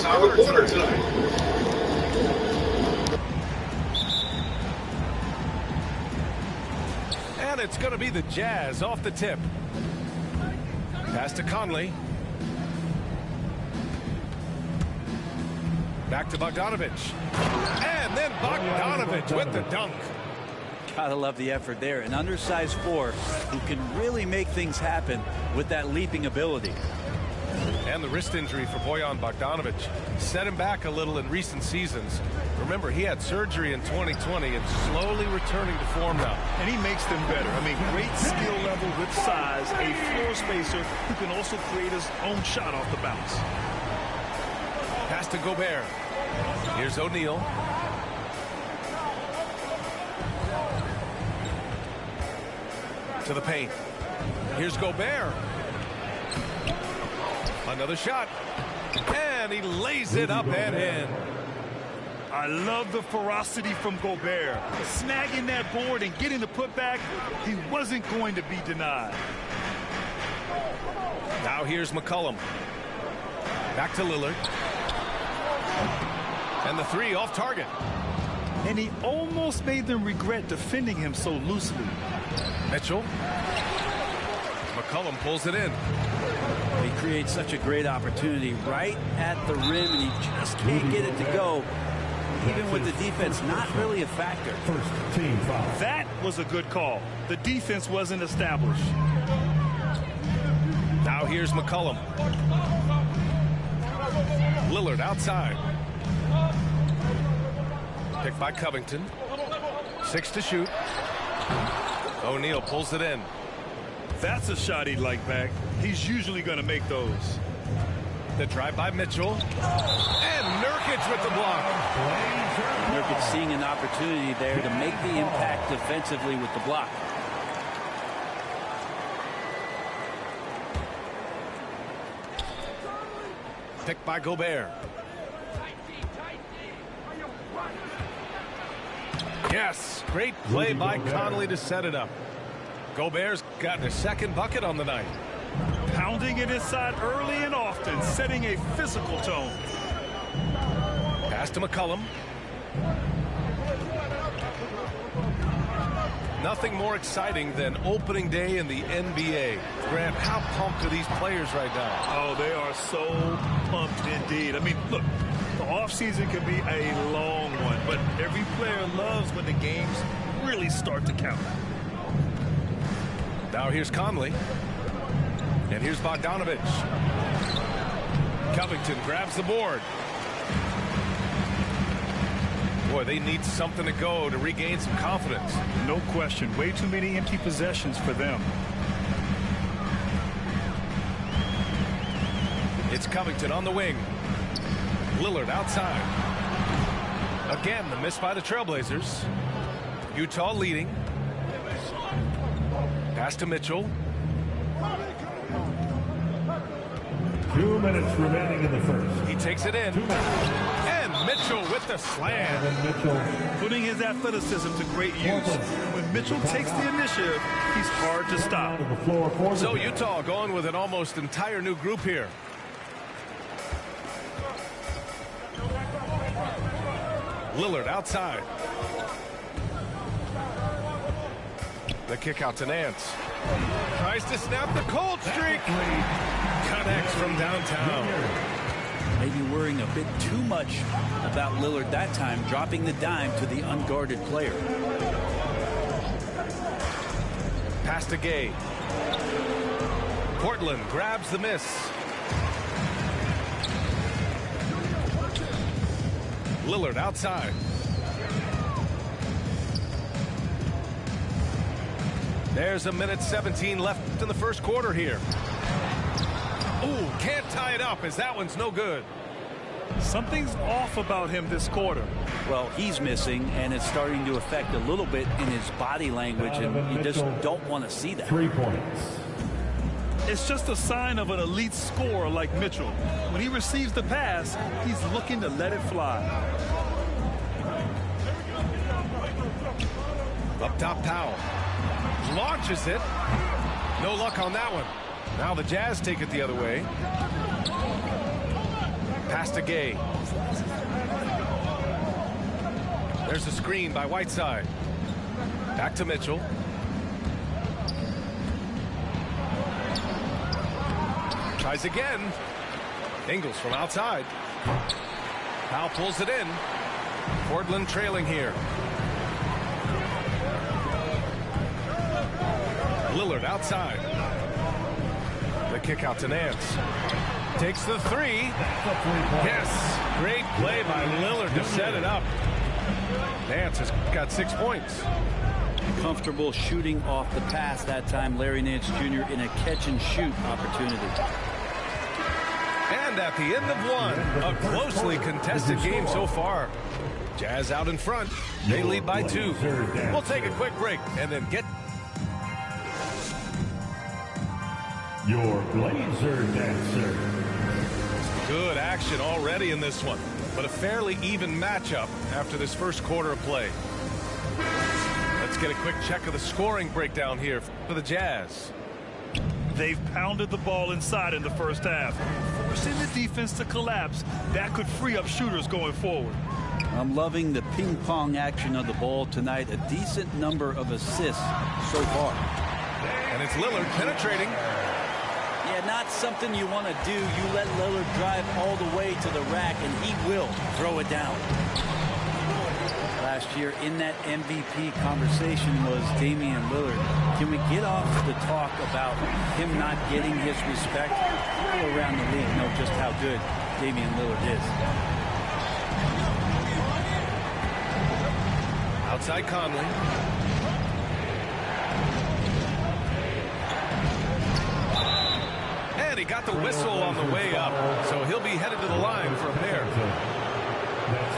our corner tonight. And it's going to be the Jazz off the tip. Pass to Conley. Back to Bogdanovich. And then Bogdanovich with the dunk. Gotta love the effort there. An undersized four who can really make things happen with that leaping ability. And the wrist injury for Bojan Bogdanovich set him back a little in recent seasons. Remember, he had surgery in 2020 and slowly returning to form now. And he makes them better. I mean, great skill level with size, a floor spacer who can also create his own shot off the bounce. Pass to Gobert. Here's O'Neal. To the paint. Here's Gobert. Another shot. And he lays it up and in. I love the ferocity from Gobert. Snagging that board and getting the putback, he wasn't going to be denied. Now here's McCollum. Back to Lillard. And the three off target. And he almost made them regret defending him so loosely. Mitchell. McCollum pulls it in. He creates such a great opportunity right at the rim, and he just can't get it to go. Even with the defense not really a factor. First team foul. That was a good call. The defense wasn't established. Now here's McCollum. Lillard outside. Picked by Covington. 6 to shoot. O'Neal pulls it in. That's a shot he'd like back. He's usually going to make those. The drive by Mitchell. And Nurkic with the block. Nurkic seeing an opportunity there to make the impact defensively with the block. Picked by Gobert. Yes, great play by Conley to set it up. Gobert's gotten a second bucket on the night. Pounding it inside early and often, setting a physical tone. Pass to McCollum. Nothing more exciting than opening day in the NBA. Grant, how pumped are these players right now? Oh, they are so pumped indeed. I mean, look, the offseason can be a long one, but every player loves when the games really start to count. Now here's Conley. And here's Bogdanovich. Covington grabs the board. Boy, they need something to go to regain some confidence. No question. Way too many empty possessions for them. It's Covington on the wing. Lillard outside. Again, the miss by the Trailblazers. Utah leading. Pass to Mitchell. 2 minutes remaining in the first. He takes it in. And Mitchell with the slam. Mitchell putting his athleticism to great use. When Mitchell takes the initiative, he's hard to stop. So Utah going with an almost entire new group here. Lillard outside. The kick out to Nance. Tries to snap the cold streak. Connects from downtown. Maybe worrying a bit too much about Lillard that time, dropping the dime to the unguarded player. Pass to Gay. Portland grabs the miss. Lillard outside. There's a minute 17 left in the first quarter here. Ooh, can't tie it up as that one's no good. Something's off about him this quarter. Well, he's missing, and it's starting to affect a little bit in his body language, and you just don't want to see that. 3 points. It's just a sign of an elite scorer like Mitchell. When he receives the pass, he's looking to let it fly. Up top, Powell. Launches it. No luck on that one. Now the Jazz take it the other way. Pass to Gay. There's a screen by Whiteside. Back to Mitchell. Tries again. Ingles from outside. Powell pulls it in. Portland trailing here. Lillard outside. The kick out to Nance. Takes the three. Yes. Great play by Lillard to set it up. Nance has got 6 points. Comfortable shooting off the pass that time. Larry Nance Jr. in a catch and shoot opportunity. And at the end of one, a closely contested game so far. Jazz out in front. They lead by 2. We'll take a quick break and then get your Blazer dancer. good action already in this one, but a fairly even matchup after this first quarter of play. Let's get a quick check of the scoring breakdown here for the Jazz. They've pounded the ball inside in the first half, forcing the defense to collapse. That could free up shooters going forward. I'm loving the ping pong action of the ball tonight. A decent number of assists so far. And it's Lillard penetrating. Yeah, not something you want to do. You let Lillard drive all the way to the rack, and he will throw it down. Last year in that MVP conversation was Damian Lillard. Can we get off the talk about him not getting his respect? All around the league know just how good Damian Lillard is. Outside Conley. And he got the whistle on the way up, so he'll be headed to the line for a pair.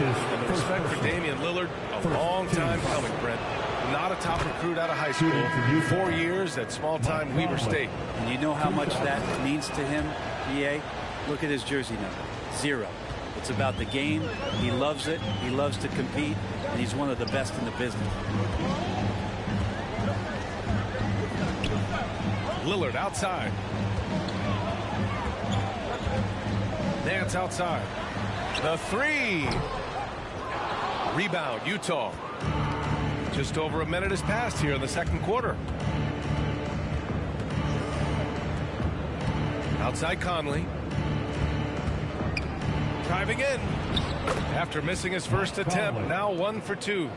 And the respect for Damian Lillard, a long time coming, Brent. Not a top recruit out of high school. 4 years at small-time Weber State. And you know how much that means to him, EA? Look at his jersey number, 0. It's about the game. He loves it. He loves to compete, and he's one of the best in the business. Lillard outside. Nance outside. The three. Rebound, Utah. Just over a minute has passed here in the second quarter. Outside Conley. Driving in. After missing his first attempt, now 1 for 2.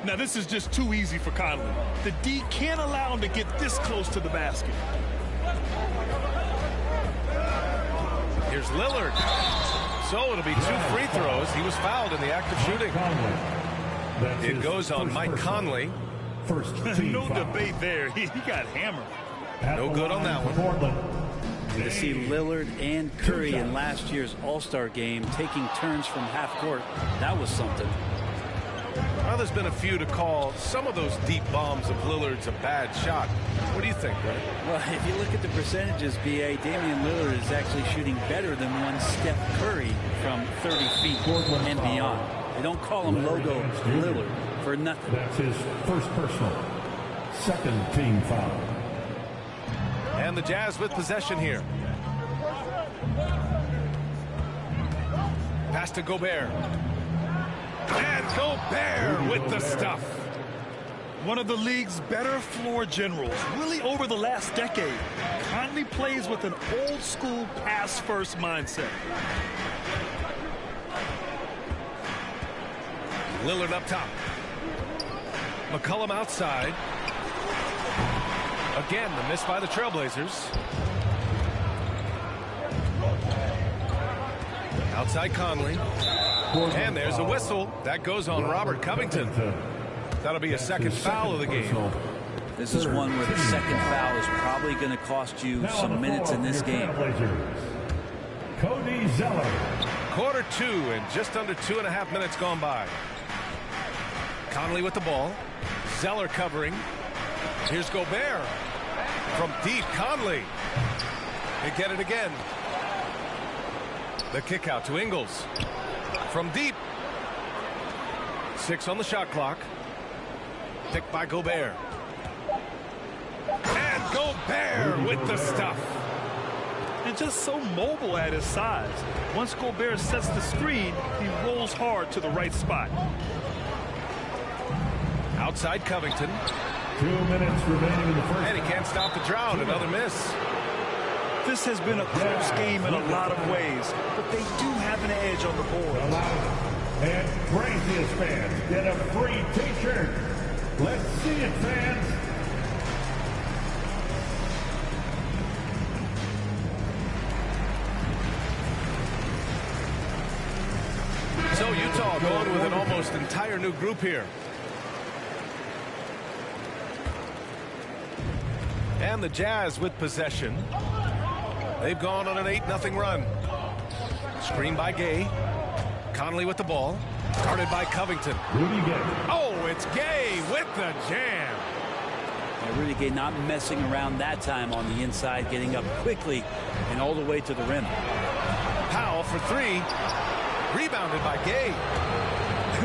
Now this is just too easy for Conley. The D can't allow him to get this close to the basket. Here's Lillard. So it'll be 2 free throws. He was fouled in the act of shooting. It goes on Mike Conley. No debate there. He got hammered. No good on that one. To see Lillard and Curry in last year's All-Star game taking turns from half court, that was something. Well, there's been a few to call some of those deep bombs of Lillard's a bad shot. What do you think, Brett? Well, if you look at the percentages, BA, Damian Lillard is actually shooting better than one Steph Curry from 30 feet and beyond. They don't call him Logo Lillard for nothing. That's his first personal. Second team foul. And the Jazz with possession here. Pass to Gobert. And Gobert with the stuff. One of the league's better floor generals, really over the last decade. Conley plays with an old-school pass-first mindset. Lillard up top. McCollum outside. Again, the miss by the Trailblazers. Outside Conley. And there's a whistle. That goes on Robert Covington. That'll be a second foul of the game. This is one where the second foul is probably going to cost you some minutes in this game. Cody Zeller. Quarter 2 and just under 2.5 minutes gone by. Conley with the ball. Zeller covering. Here's Gobert. From deep, Conley. They get it again. The kick out to Ingles. From deep. 6 on the shot clock. Picked by Gobert. And Gobert with the stuff. and just so mobile at his size. Once Gobert sets the screen, he rolls hard to the right spot. Outside Covington. 2 minutes remaining in the first. And he can't stop the drought. Another miss. This has been a close game in a lot of ways, but they do have an edge on the board. And craziest fans get a free t-shirt. Let's see it, fans. So Utah going with an almost entire new group here. And the Jazz with possession. They've gone on an 8-0 run. Screen by Gay. Conley with the ball. Guarded by Covington. Oh, it's Gay with the jam. Rudy Gay not messing around that time on the inside, getting up quickly and all the way to the rim. Powell for three. Rebounded by Gay.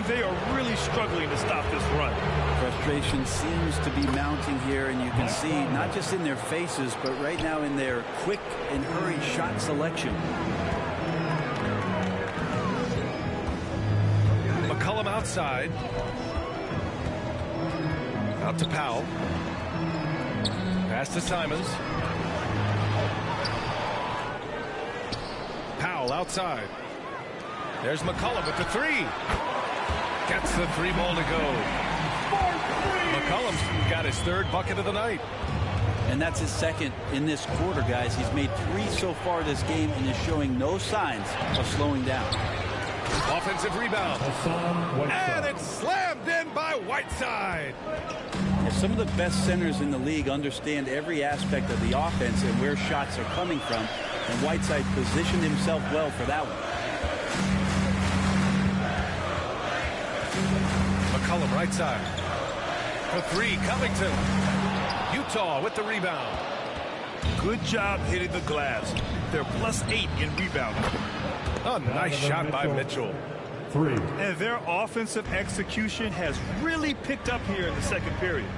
They are really struggling to stop this run. Frustration seems to be mounting here, and you can see not just in their faces, but right now in their quick and hurried shot selection. McCollum outside. Out to Powell. Pass to Simons. Powell outside. There's McCollum with the three. Gets the three ball to go. McCollum's got his third bucket of the night. And that's his second in this quarter, guys. He's made 3 so far this game and is showing no signs of slowing down. Offensive rebound. And it's slammed in by Whiteside. Yeah, some of the best centers in the league understand every aspect of the offense and where shots are coming from. And Whiteside positioned himself well for that one. McCollum right side. For three, Covington. Utah with the rebound. Good job hitting the glass. They're +8 in rebounding. A nice shot by Mitchell. 3. And their offensive execution has really picked up here in the second period.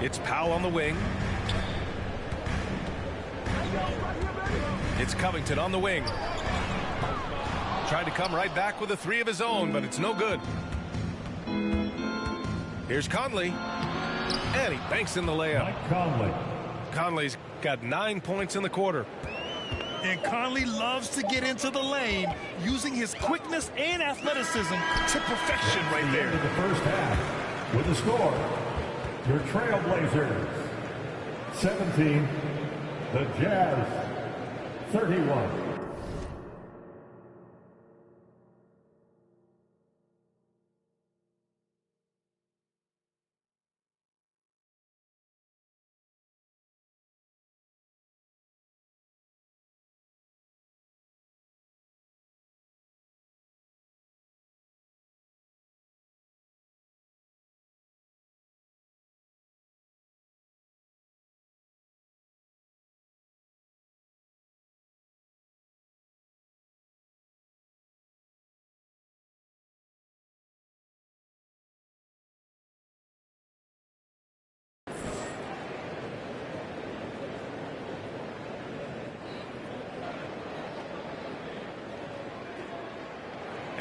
It's Powell on the wing. It's Covington on the wing. Tried to come right back with a three of his own, but it's no good. Here's Conley. And he banks in the layup. Conley's got 9 points in the quarter. And Conley loves to get into the lane, using his quickness and athleticism to perfection right there. The first half with the score. Your Trailblazers 17, the Jazz 31.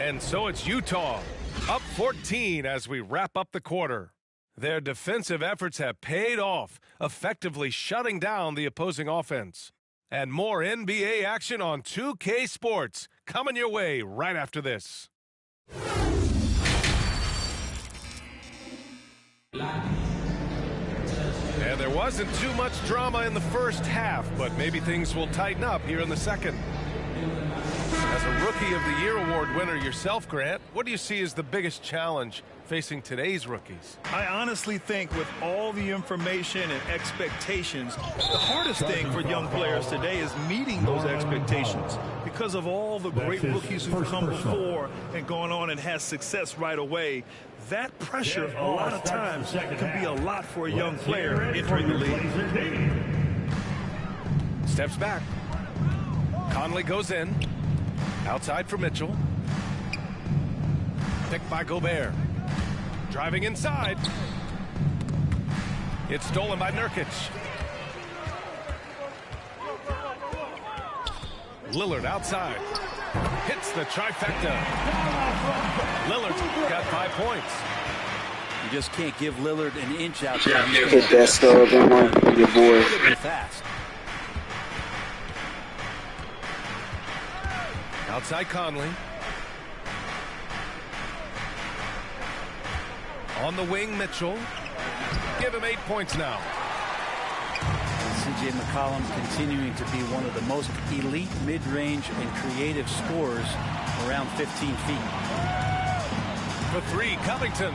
And so it's Utah, up 14 as we wrap up the quarter. Their defensive efforts have paid off, effectively shutting down the opposing offense. And more NBA action on 2K Sports coming your way right after this. And there wasn't too much drama in the first half, but maybe things will tighten up here in the second. As a Rookie of the Year award winner yourself, Grant, what do you see as the biggest challenge facing today's rookies? I honestly think with all the information and expectations, the hardest thing for young players today is meeting those expectations because of all the great rookies who've come before and gone on and had success right away. That pressure, a lot of times, can be a lot for a young player entering the league. Steps back. Conley goes in. Outside for Mitchell. Picked by Gobert. Driving inside. It's stolen by Nurkic. Lillard outside. Hits the trifecta. Lillard's got 5 points. You just can't give Lillard an inch out there. Hit that sub on your boy. Fast. Outside Conley. On the wing, Mitchell. Give him 8 points now. C.J. McCollum continuing to be one of the most elite mid-range and creative scorers around 15 feet. For 3, Covington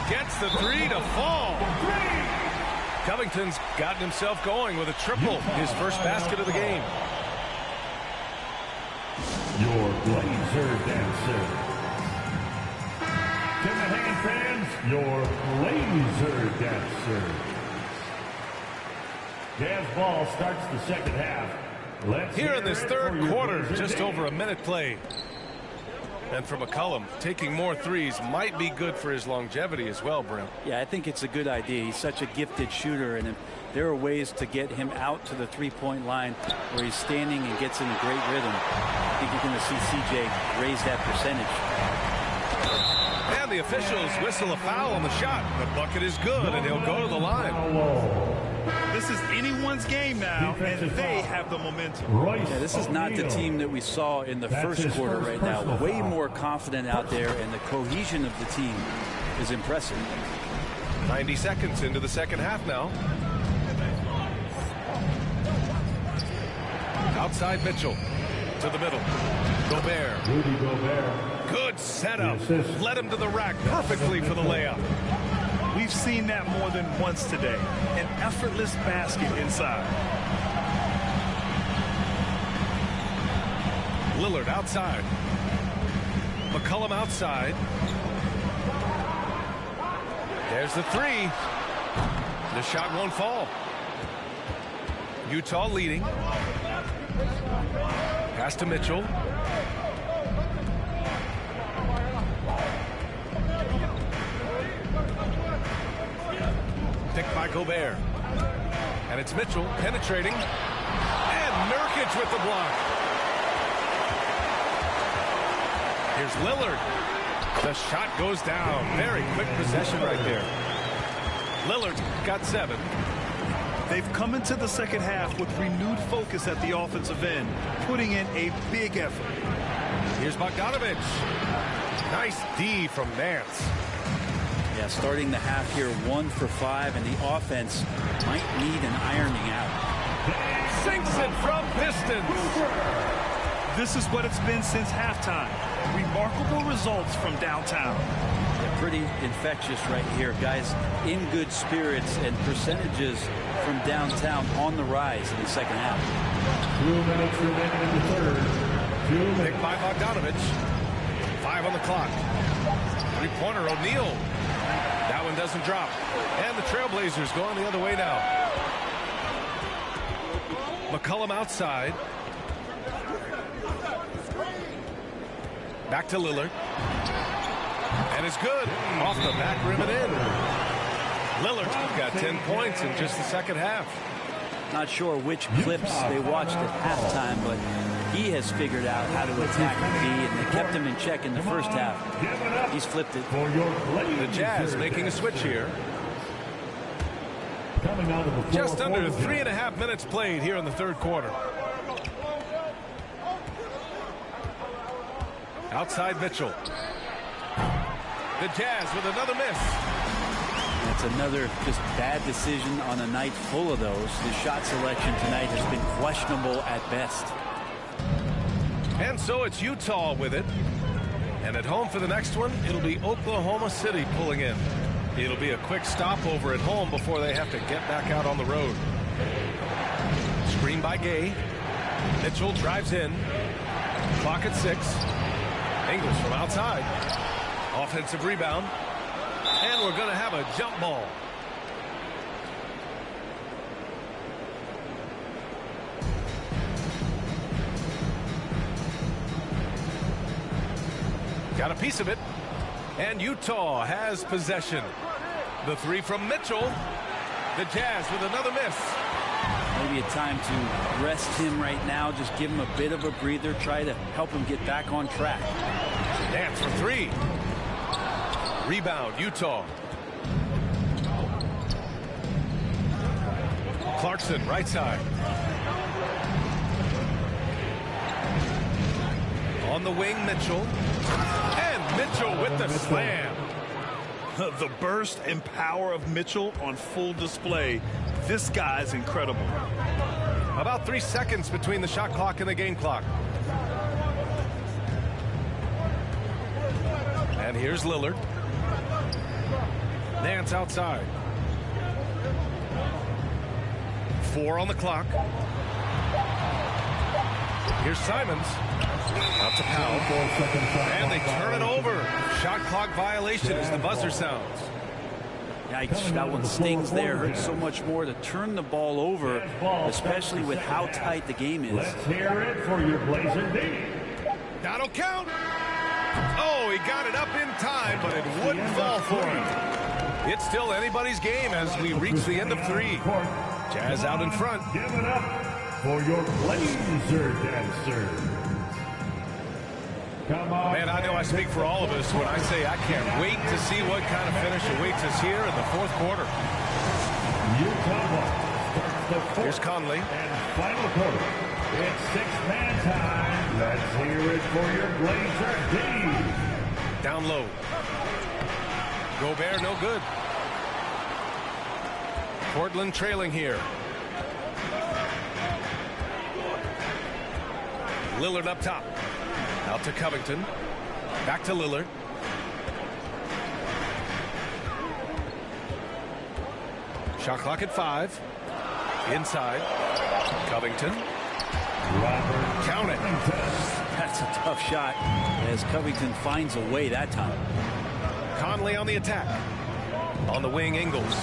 gets the 3 to fall. Covington's gotten himself going with a triple, his first basket of the game. Your Blazer dancer. Give a hand, fans, your Blazer dancer. Jazz ball starts the second half. Here in this third quarter, just over a minute played. And for McCollum, taking more threes might be good for his longevity as well, Brent. Yeah, I think it's a good idea. He's such a gifted shooter, and if there are ways to get him out to the three-point line where he's standing and gets in a great rhythm. I think you're going to see C.J. raise that percentage. And the officials whistle a foul on the shot. The bucket is good, and he'll go to the line. This is anyone's game now, and they have the momentum. Yeah, this is not the team that we saw in the first quarter right now. Way more confident out there, and the cohesion of the team is impressive. 90 seconds into the second half now. Outside Mitchell to the middle. Gobert. Rudy Gobert. Good setup. Led him to the rack perfectly for the layup. We've seen that more than once today. An effortless basket inside. Lillard outside. McCollum outside. There's the 3. The shot won't fall. Utah leading. Pass to Mitchell. Picked by Gobert. And it's Mitchell penetrating. And Nurkic with the block. Here's Lillard. The shot goes down. Very quick possession right there. Lillard got 7. They've come into the second half with renewed focus at the offensive end, putting in a big effort. Here's Bogdanovich. Nice D from Nance. Yeah, starting the half here 1 for 5, and the offense might need an ironing out. Sinks it from distance. This is what it's been since halftime. Remarkable results from downtown. Yeah, pretty infectious right here. Guys in good spirits, and percentages from downtown on the rise in the second half. 2 minutes remaining in the third. 2 minutes. Picked by Bogdanovich. 5 on the clock. Three-pointer, O'Neal. That one doesn't drop. And the Trailblazers going the other way now. McCollum outside. Back to Lillard. And it's good. Off the back rim and in. Lillard's got 10 points in just the second half. Not sure which clips they watched at halftime, but he has figured out how to attack the D, and they kept him in check in the first half. He's flipped it. The Jazz making a switch here. Just under 3.5 minutes played here in the third quarter. Outside Mitchell. The Jazz with another miss. That's another just bad decision on a night full of those. The shot selection tonight has been questionable at best. And so it's Utah with it. And at home for the next one, it'll be Oklahoma City pulling in. It'll be a quick stopover at home before they have to get back out on the road. Screen by Gay. Mitchell drives in. Clock at 6. Ingles from outside. Offensive rebound. And we're going to have a jump ball. Got a piece of it. And Utah has possession. The 3 from Mitchell. The Jazz with another miss. Maybe a time to rest him right now, just give him a bit of a breather, try to help him get back on track. Nance for three. Rebound, Utah. Clarkson, right side. On the wing, Mitchell. And Mitchell with the slam. The burst and power of Mitchell on full display. This guy's incredible. About 3 seconds between the shot clock and the game clock. And here's Lillard. Nance outside. 4 on the clock. Here's Simons. Out to Powell. And they turn it over. Shot clock violation as the buzzer sounds. Yikes, that one stings there. Hurts so much more to turn the ball over, especially with how tight the game is. Let's hear it for your Blazer D. That'll count. Oh, he got it up in time, but it wouldn't fall for him. It's still anybody's game as we reach the end of 3. Jazz out in front. Give it up for your Blazer dancer. Come on. Man, I know I speak for all of us when I say I can't wait to see what kind of finish awaits us here in the 4th quarter. Utah starts the 4th Here's Conley. and final quarter. It's 6-man time. Let's hear it for your Blazer D. Down low. Gobert, no good. Portland trailing here. Lillard up top. Out to Covington. Back to Lillard. Shot clock at 5. Inside. Covington. Count it. That's a tough shot as Covington finds a way that time. Conley on the attack. On the wing, Ingles.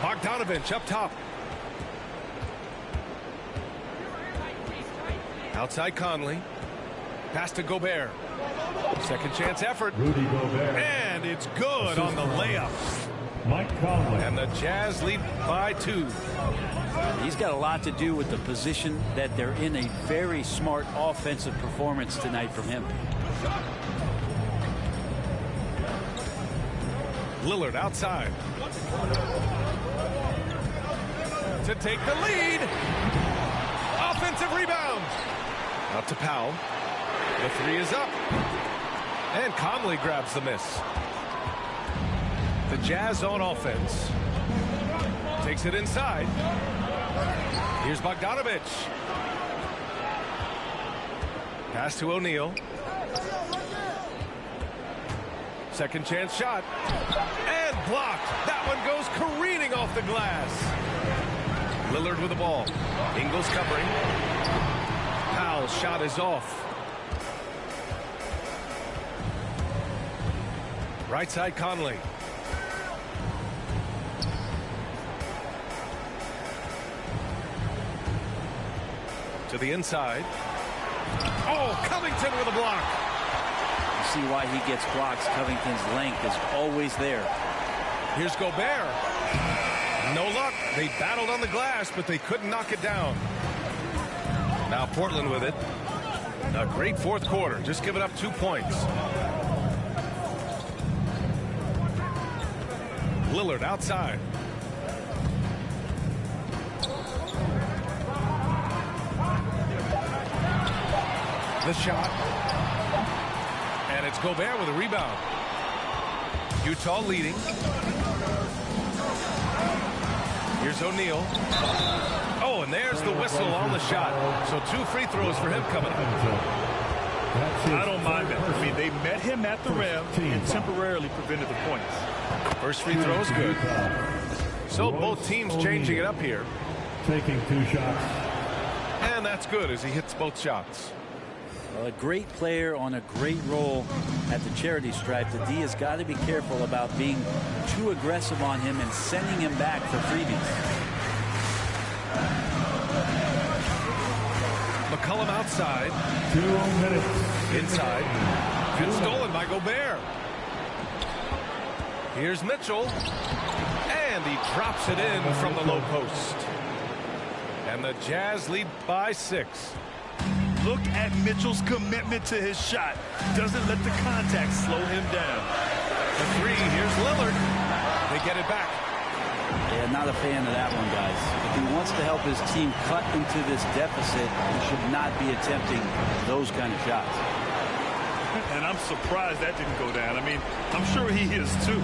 Bogdanovich up top. Outside Conley. Pass to Gobert. Second chance effort. Rudy Gobert. And it's good on the layup. Mike Conley. And the Jazz lead by 2. He's got a lot to do with the position that they're in. A very smart offensive performance tonight from him. Lillard outside. To take the lead. Offensive rebound. Out to Powell. The 3 is up. And Conley grabs the miss. The Jazz on offense. Takes it inside. Here's Bogdanovich. Pass to O'Neal. Second chance shot. And blocked. That one goes careening off the glass. Lillard with the ball. Ingles covering. Powell's shot is off. Right side Conley. To the inside. Oh, Covington with a block. You see why he gets blocks. Covington's length is always there. Here's Gobert. No luck. They battled on the glass, but they couldn't knock it down. Now Portland with it. A great 4th quarter. Just giving up 2 points. Lillard outside. The shot. And it's Gobert with a rebound. Utah leading. Here's O'Neal. Oh, and there's the whistle on the shot. So 2 free throws for him coming up. I don't mind that. I mean, they met him at the rim and temporarily prevented the points. First free throw is good. So both teams changing it up here. Taking 2 shots. And that's good as he hits both shots. Well, a great player on a great role at the charity stripe. The D has got to be careful about being too aggressive on him and sending him back for freebies. McCollum outside. 2 minutes. Inside. Good stolen by Gobert. Here's Mitchell. And he drops it in from the low post. And the Jazz lead by 6. Look at Mitchell's commitment to his shot. Doesn't let the contact slow him down. The 3, here's Lillard. They get it back. Yeah, not a fan of that one, guys. If he wants to help his team cut into this deficit, he should not be attempting those kind of shots. And I'm surprised that didn't go down. I mean, I'm sure he is too.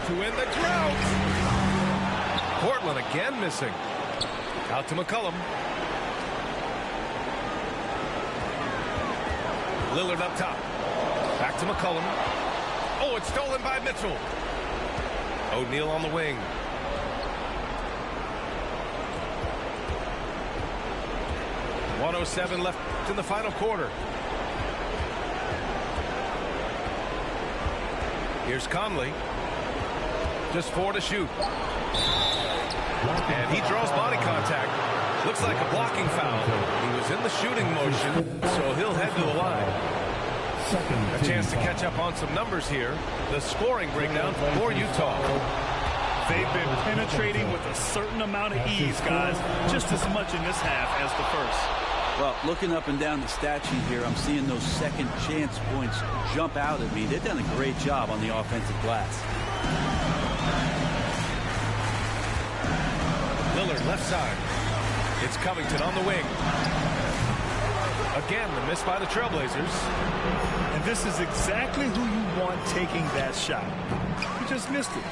To end the drought. Portland again missing. Out to McCollum. Lillard up top. Back to McCollum. Oh, it's stolen by Mitchell. O'Neal on the wing. .107 left in the final quarter. Here's Conley. Just 4 to shoot. And he draws body contact. Looks like a blocking foul. He was in the shooting motion, so he'll head to the line. A chance to catch up on some numbers here. The scoring breakdown for Utah. They've been penetrating with a certain amount of ease, guys. Just as much in this half as the first. Well, looking up and down the stat sheet here, I'm seeing those second chance points jump out at me. They've done a great job on the offensive glass. Lillard left side. It's Covington on the wing. Again, the miss by the Trailblazers. And this is exactly who you want taking that shot. He just missed it.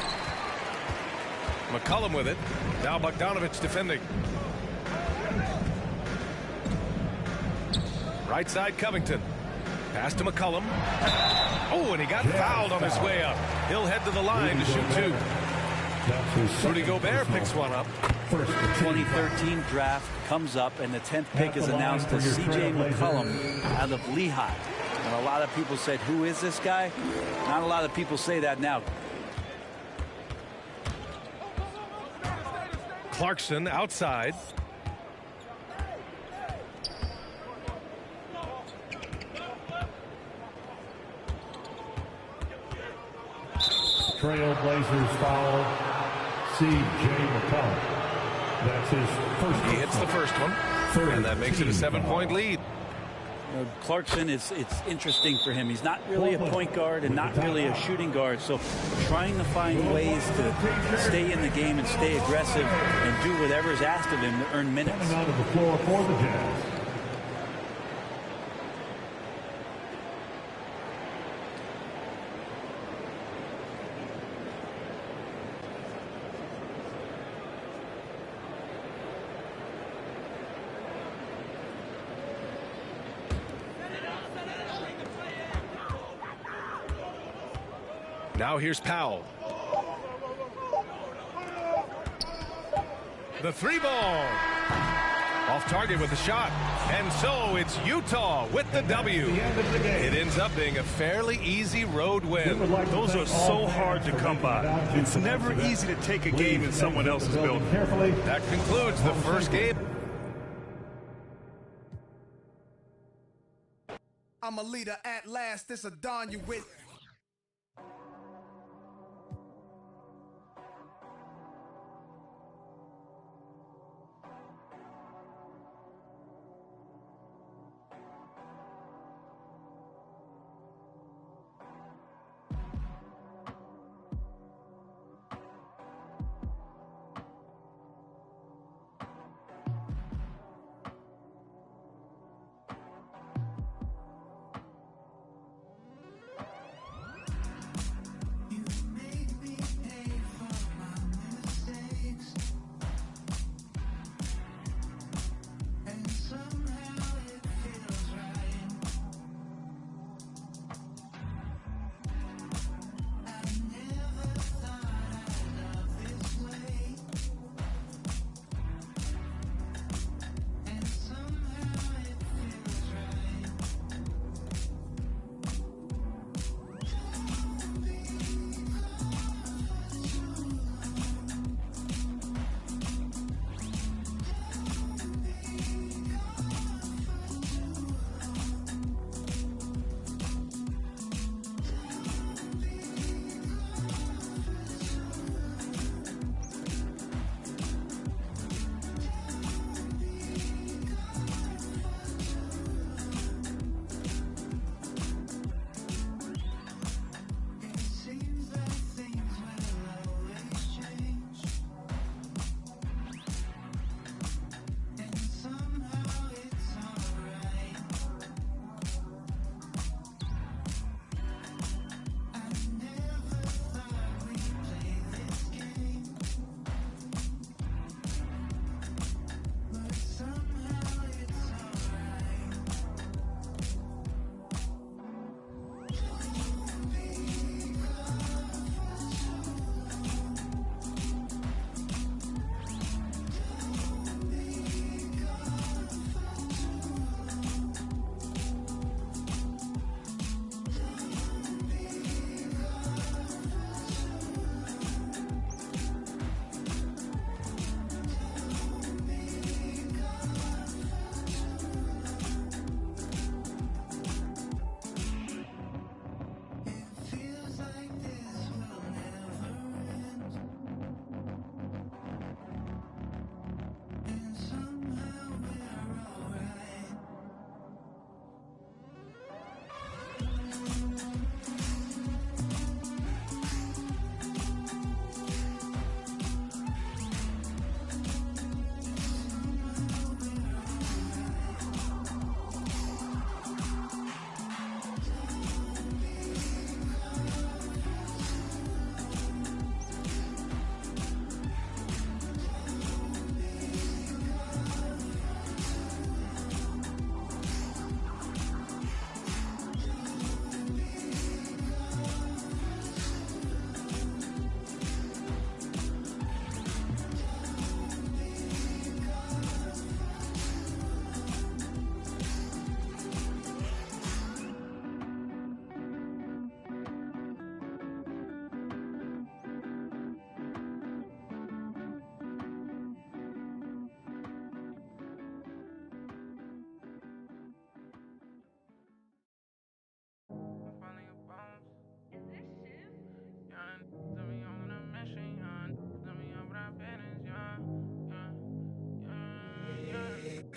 McCollum with it. Now Bogdanovich defending. Right side, Covington. Pass to McCollum. Oh, and he got fouled on his way up. He'll head to the line to shoot 2. Rudy Gobert picks one up. 2013 draft comes up, and the 10th pick is announced to C.J. McCollum out of Lehigh. And a lot of people said, who is this guy? Not a lot of people say that now. Clarkson outside. Trailblazers foul C.J. McCollum. That's his first. He hits the first one, and that makes it a 7-point lead. Clarkson, it's interesting for him. He's not really a point guard and not really a shooting guard, so trying to find ways to stay in the game and stay aggressive and do whatever is asked of him to earn minutes. Coming out of the floor for the Jazz. Now here's Powell. The 3 ball. Off target with the shot. And so it's Utah with the W. It ends up being a fairly easy road win. Those are so hard to come by. It's never easy to take a game in someone else's building. That concludes the first game. I'm a leader at last. This a dawn you with.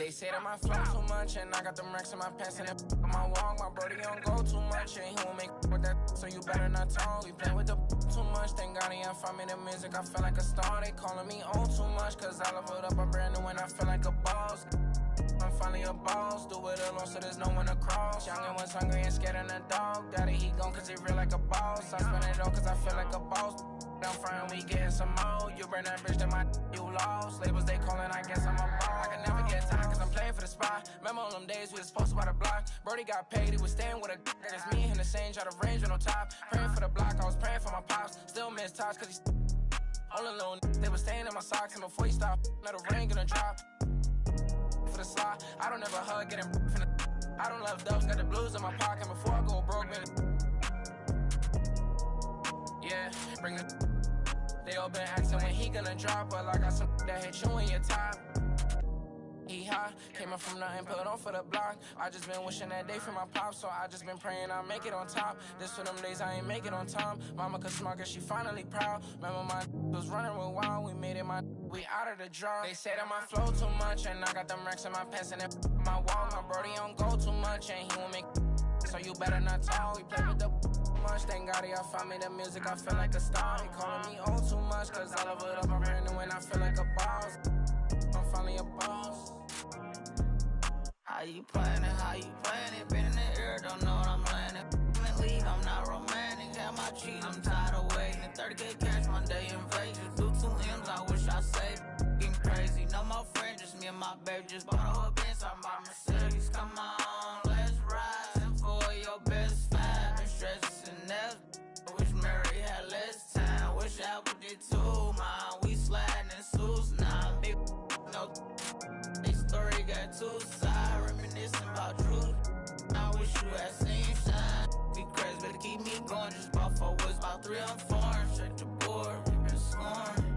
They say that my flow too much, and I got them racks in my pants and on my walk. My brody don't go too much, and he won't make with that, so you better not talk. We play with the too much, thank God he ain't find me the music. I feel like a star. They calling me on too much, cause I leveled up a brand new and I feel like a boss. I'm finally a boss, do it alone so there's no one to cross. Youngin' was hungry and scared of the dog. Daddy, he gone cause he real like a boss. I spend it all cause I feel like a boss. I'm frying, we getting some more. You burn that bridge, then you lost. Labels they calling, I guess I'm a boss. I can never get time cause I'm playing for the spot. Remember on them days we was posted by the block. Brody got paid, he was staying with a that's me and the same, try to range with no top. Praying for the block, I was praying for my pops. Still miss touch cause he's all alone. They was staying in my socks and before he stopped, let a ring gonna drop. For the slot, I don't ever hug, getting from the I don't love dubs, got the blues in my pocket before I go broke, man. Yeah, bring the they all been asking when he gonna drop, but I got some that hit you in your top. He high, came up from nothing, put on for the block. I just been wishing that day for my pops, so I just been praying I'll make it on top. This for them days I ain't make it on time. Mama could smart cause she finally proud. Remember my was running real wild, we made it we out of the draw. They say that my flow too much, and I got them racks in my pants and my wall. My brody don't go too much, and he won't make so you better not talk. We play with the much, thank God y'all find me the music, I feel like a star. They calling me on too much, cause I love it up, I'm brand new and I feel like a boss. I'm finally a boss. How you playing it, been in the air, don't know what I'm landing. League, I'm not romantic, have my cheese, I'm tired of waiting. 30K cash Monday in Vegas, do 2 M's, I wish I saved. Getting crazy, no more friends, just me and my baby, just bought a whole Benz, I'm my Mercedes. Come on, let's ride, and for your best five, been stressing that. Wish Mary had less time, wish Apple did too, man. We sliding in suits, nah, big no. This story got 2 sides, reminiscing about truth. I wish you had seen shine. Be crazy, better keep me going. Just bought 4 woods, about 3 on 4. Check the board, we been scoring.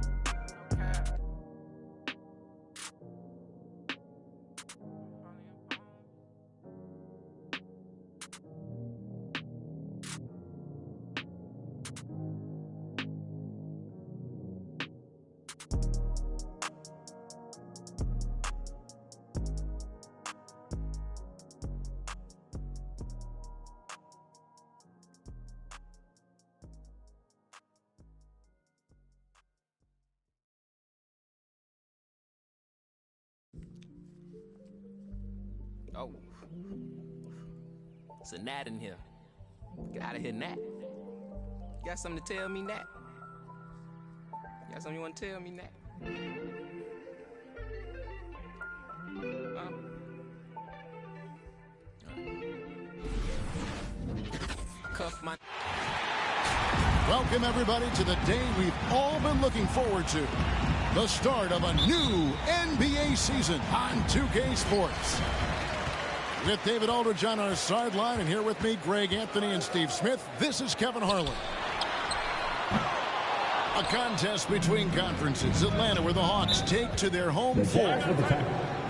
Oh, it's a gnat in here. Get out of here, gnat. You got something to tell me, gnat? You got something you want to tell me, gnat? Cuff my... Welcome, everybody, to the day we've all been looking forward to. The start of a new NBA season on 2K Sports. With David Aldridge on our sideline, and here with me, Greg Anthony and Steve Smith, this is Kevin Harlan. A contest between conferences. Atlanta, where the Hawks take to their home floor.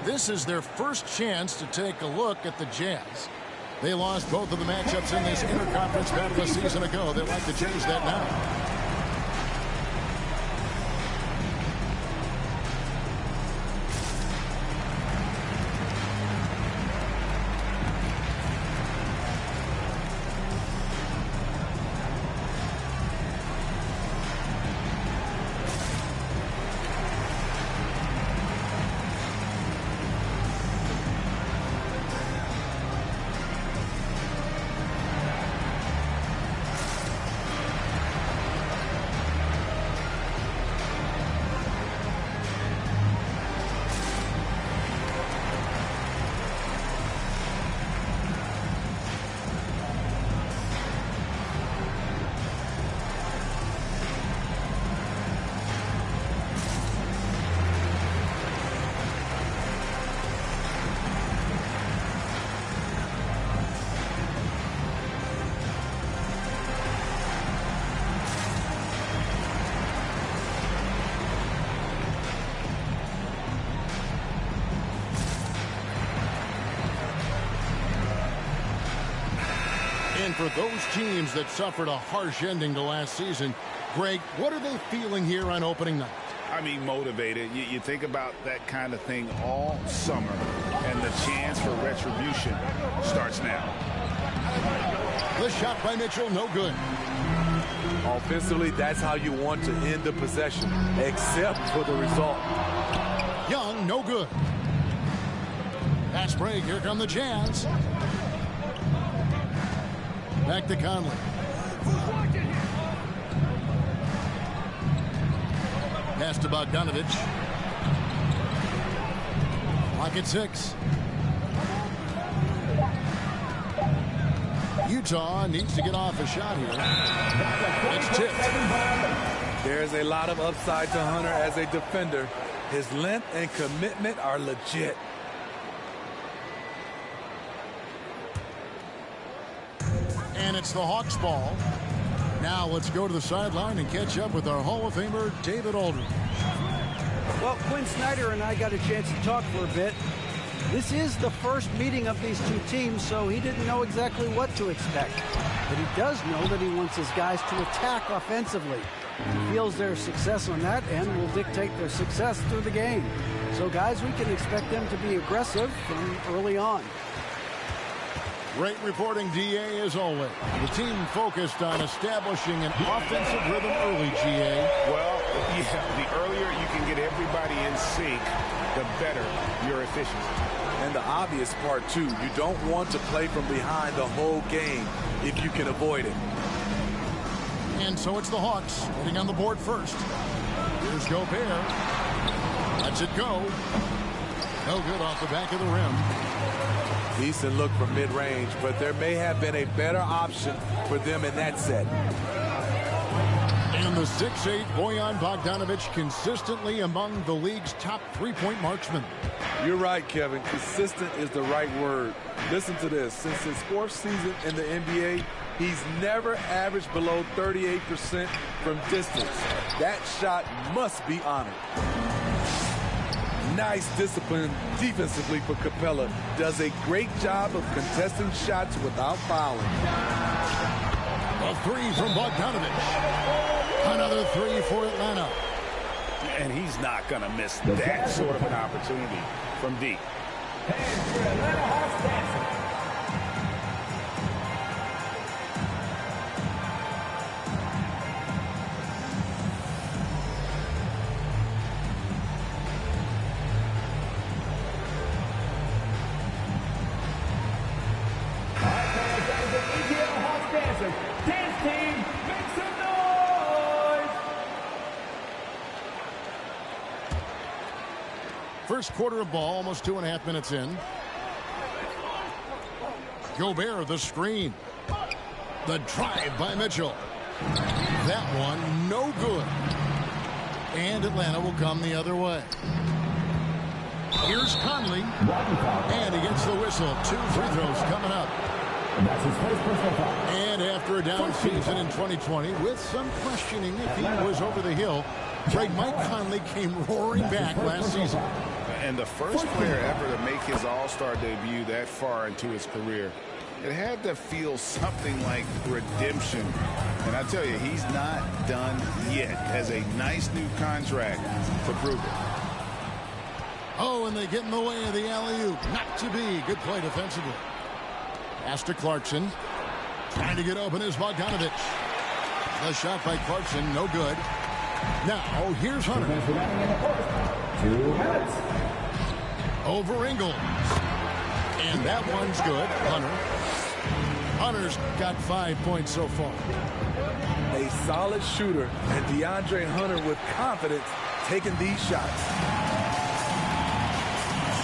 This is their first chance to take a look at the Jazz. They lost both of the matchups in this interconference battle a season ago. They'd like to change that now. And for those teams that suffered a harsh ending to last season, Greg, what are they feeling here on opening night? I mean, motivated. You think about that kind of thing all summer. And the chance for retribution starts now. The shot by Mitchell, no good. Offensively, that's how you want to end the possession, except for the result. Young, no good. Pass break, here come the Jazz. Back to Conley. Pass to Bogdanovich. Clock at 6. Utah needs to get off a shot here. It's tipped. There's a lot of upside to Hunter as a defender. His length and commitment are legit. And it's the Hawks ball. Now let's go to the sideline and catch up with our Hall of Famer, David Aldridge. Well, Quinn Snyder and I got a chance to talk for a bit. This is the first meeting of these two teams, so he didn't know exactly what to expect. But he does know that he wants his guys to attack offensively. He feels their success on that end will dictate their success through the game. So, guys, we can expect them to be aggressive from early on. Great reporting, DA, as always. The team focused on establishing an offensive rhythm early, GA. Well, yeah, the earlier you can get everybody in sync, the better your efficiency. And the obvious part, too, you don't want to play from behind the whole game if you can avoid it. And so it's the Hawks getting on the board first. Here's Gobert. Lets it go. No good off the back of the rim. Decent look from mid-range, but there may have been a better option for them in that set. And the 6'8" Bojan Bogdanovich consistently among the league's top three-point marksmen. You're right, Kevin. Consistent is the right word. Listen to this. Since his fourth season in the NBA, he's never averaged below 38% from distance. That shot must be honored. Nice discipline defensively for Capella. Does a great job of contesting shots without fouling. A three from Bogdanovich. Another three for Atlanta. And he's not going to miss that sort of an opportunity from deep. First quarter of ball, almost 2.5 minutes in. Gobert, the screen. The drive by Mitchell. That one, no good. And Atlanta will come the other way. Here's Conley. And he gets the whistle. 2 free throws coming up. That's his first personal foul. And after a down season in 2020, with some questioning if he was over the hill, Mike Conley came roaring back last season. And the first player ever to make his all-star debut that far into his career. It had to feel something like redemption. And I tell you, he's not done yet. Has a nice new contract to prove it. Oh, and they get in the way of the alley-oop. Not to be. Good play defensively. Pass to Clarkson. Trying to get open is Bogdanovich. The shot by Clarkson, no good. Now, here's Hunter. 2 minutes. Over Ingles. And that one's good. Hunter's got 5 points so far. A solid shooter, and DeAndre Hunter with confidence taking these shots.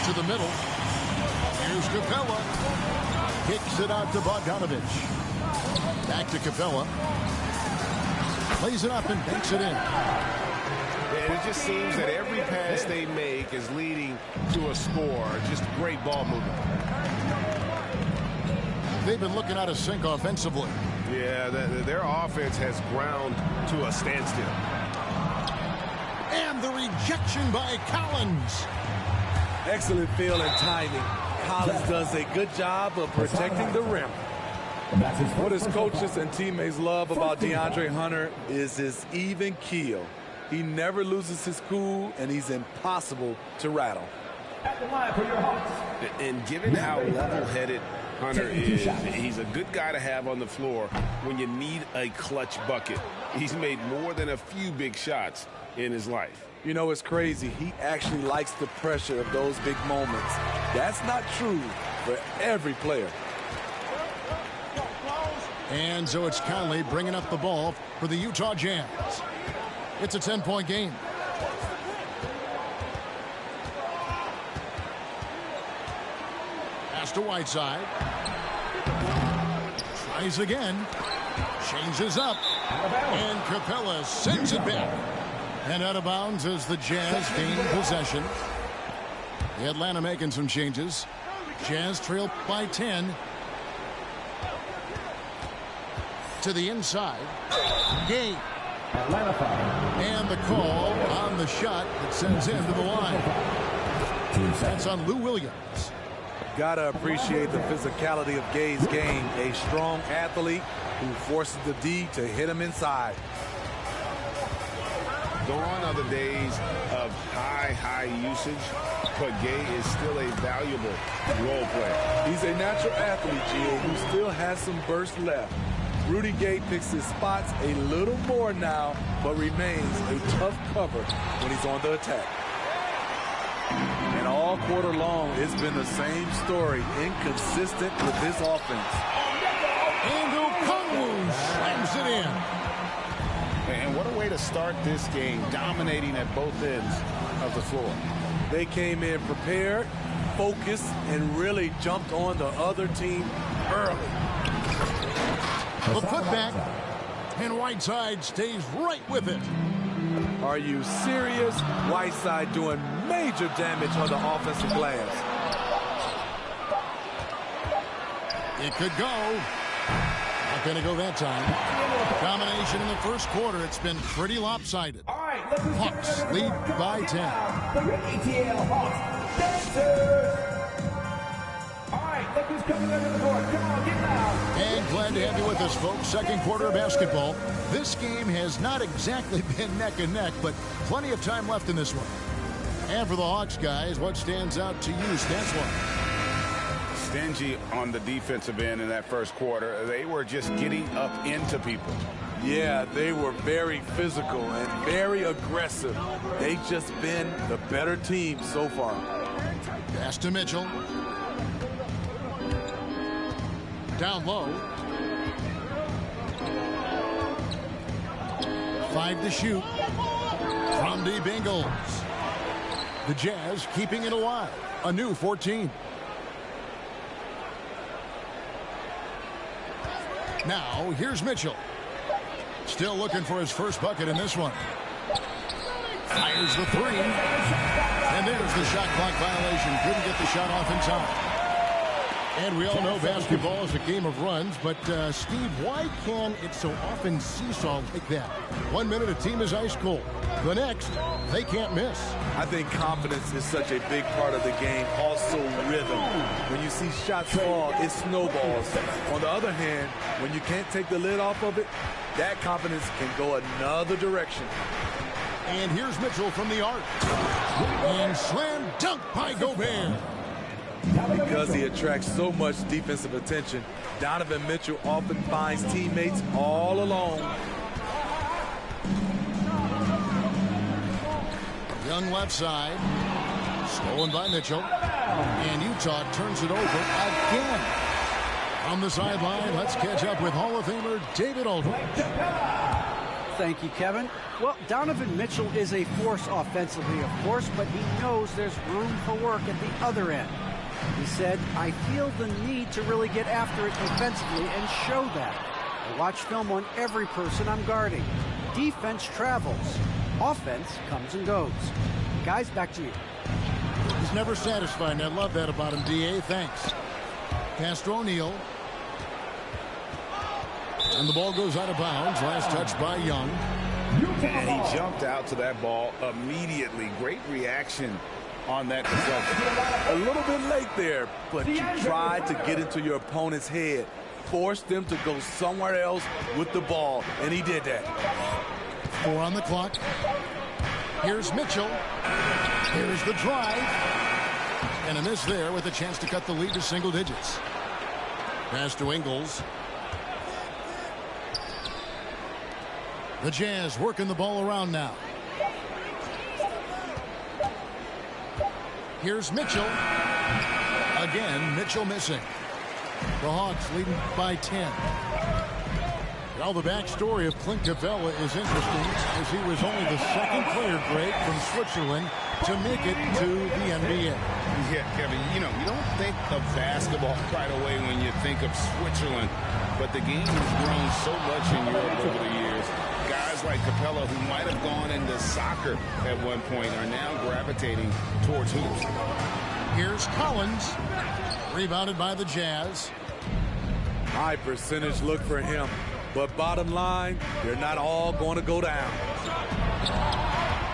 To the middle. Here's Capella. Kicks it out to Bogdanovich. Back to Capella. Plays it up and banks it in. And it just seems that every pass they make is leading to a score. Just great ball movement. They've been looking out of sync offensively. Yeah, their offense has ground to a standstill. And the rejection by Collins. Excellent feel and timing. Collins does a good job of protecting the rim. What his coaches and teammates love about DeAndre Hunter is his even keel. He never loses his cool, and he's impossible to rattle. At the line for your Hawks. And given how level-headed Hunter is, he's a good guy to have on the floor when you need a clutch bucket. He's made more than a few big shots in his life. You know, it's crazy. He actually likes the pressure of those big moments. That's not true for every player. And so it's Conley bringing up the ball for the Utah Jazz. It's a 10-point game. Pass to Whiteside. Tries again. Changes up. And Capella sends it back. And out of bounds as the Jazz gain possession. The Atlanta making some changes. Jazz trail by 10. To the inside. Gay. And the call on the shot that sends him to the line. That's on Lou Williams. Gotta appreciate the physicality of Gay's game. A strong athlete who forces the D to hit him inside. Gone are the days of high usage, but Gay is still a valuable role player. He's a natural athlete, Gio, who still has some burst left. Rudy Gay picks his spots a little more now, but remains a tough cover when he's on the attack. And all quarter long, it's been the same story, inconsistent with this offense. And Okongwu slams it in. And what a way to start this game, dominating at both ends of the floor. They came in prepared, focused, and really jumped on the other team early. The putback, and Whiteside stays right with it. Are you serious? Whiteside doing major damage on the offensive glass. It could go. Not going to go that time. Domination in the first quarter. It's been pretty lopsided. Hawks lead by 10. For your ATL Hawks, dancers. All right, look who's coming under the board. Come on, get loud. And glad to have you with us, folks. Second quarter of basketball. This game has not exactly been neck and neck, but plenty of time left in this one. And for the Hawks, guys, what stands out to you stats-wise? Stingy on the defensive end in that first quarter. They were just getting up into people. Yeah, they were very physical and very aggressive. They've just been the better team so far. Pass to Mitchell. Down low. 5 to shoot. From deep Ingles. The Jazz keeping it alive. A new 14. Now, here's Mitchell. Still looking for his first bucket in this one. Fires the three. And there's the shot clock violation. Couldn't get the shot off in time. And we all know basketball is a game of runs, but Steve, why can it so often seesaw like that? 1 minute a team is ice cold. The next, they can't miss. I think confidence is such a big part of the game. Also rhythm. When you see shots fall, it snowballs. On the other hand, when you can't take the lid off of it, that confidence can go another direction. And here's Mitchell from the arc. And slam dunk by Gobert. Because he attracts so much defensive attention, Donovan Mitchell often finds teammates all alone. Young left side. Stolen by Mitchell. And Utah turns it over again. On the sideline, let's catch up with Hall of Famer David Aldridge. Thank you, Kevin. Well, Donovan Mitchell is a force offensively, of course, but he knows there's room for work at the other end. He said, I feel the need to really get after it defensively and show that. I watch film on every person I'm guarding. Defense travels. Offense comes and goes. Guys, back to you. He's never satisfied, and I love that about him, D.A. Thanks. Pass to O'Neal. And the ball goes out of bounds. Last touch by Young. And he jumped out to that ball immediately. Great reaction on that deflection. A little bit late there, but you tried to get into your opponent's head. Forced them to go somewhere else with the ball, and he did that. 4 on the clock. Here's Mitchell. Here's the drive. And a miss there with a chance to cut the lead to single digits. Pass to Ingles. The Jazz working the ball around now. Here's Mitchell. Again, Mitchell missing. The Hawks leading by 10. Well, the backstory of Clint Capella is interesting, as he was only the second player great from Switzerland to make it to the NBA. Yeah, Kevin, you don't think of basketball right away when you think of Switzerland, but the game has grown so much in Europe over the years. Guys like Capella, who might have gone into soccer at one point, are now gravitating towards hoops. Here's Collins, rebounded by the Jazz. High percentage look for him. But bottom line, they're not all going to go down.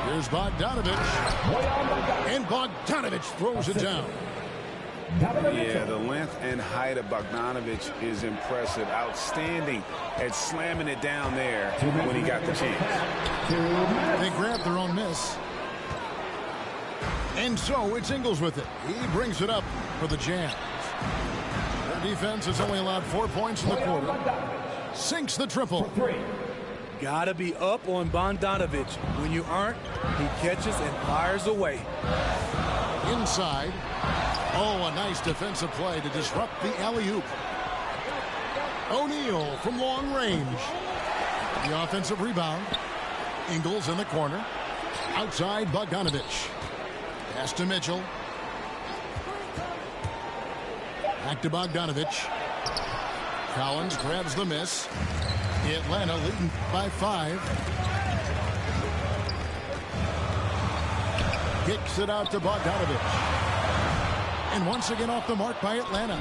Here's Bogdanovich. And Bogdanovich throws it down. Yeah, the length and height of Bogdanovich is impressive. Outstanding at slamming it down there when he got the chance. They grab their own miss. And so it's Ingles with it. He brings it up for the Jazz. Their defense has only allowed 4 points in the quarter. Sinks the triple. Gotta be up on Bogdanovich. When you aren't, he catches and fires away. Inside. Oh, a nice defensive play to disrupt the alley-oop. O'Neal from long range. The offensive rebound. Ingles in the corner. Outside Bogdanovich. Pass to Mitchell. Back to Bogdanovich. Collins grabs the miss. Atlanta leading by 5. Kicks it out to Bogdanovich. And once again off the mark by Atlanta.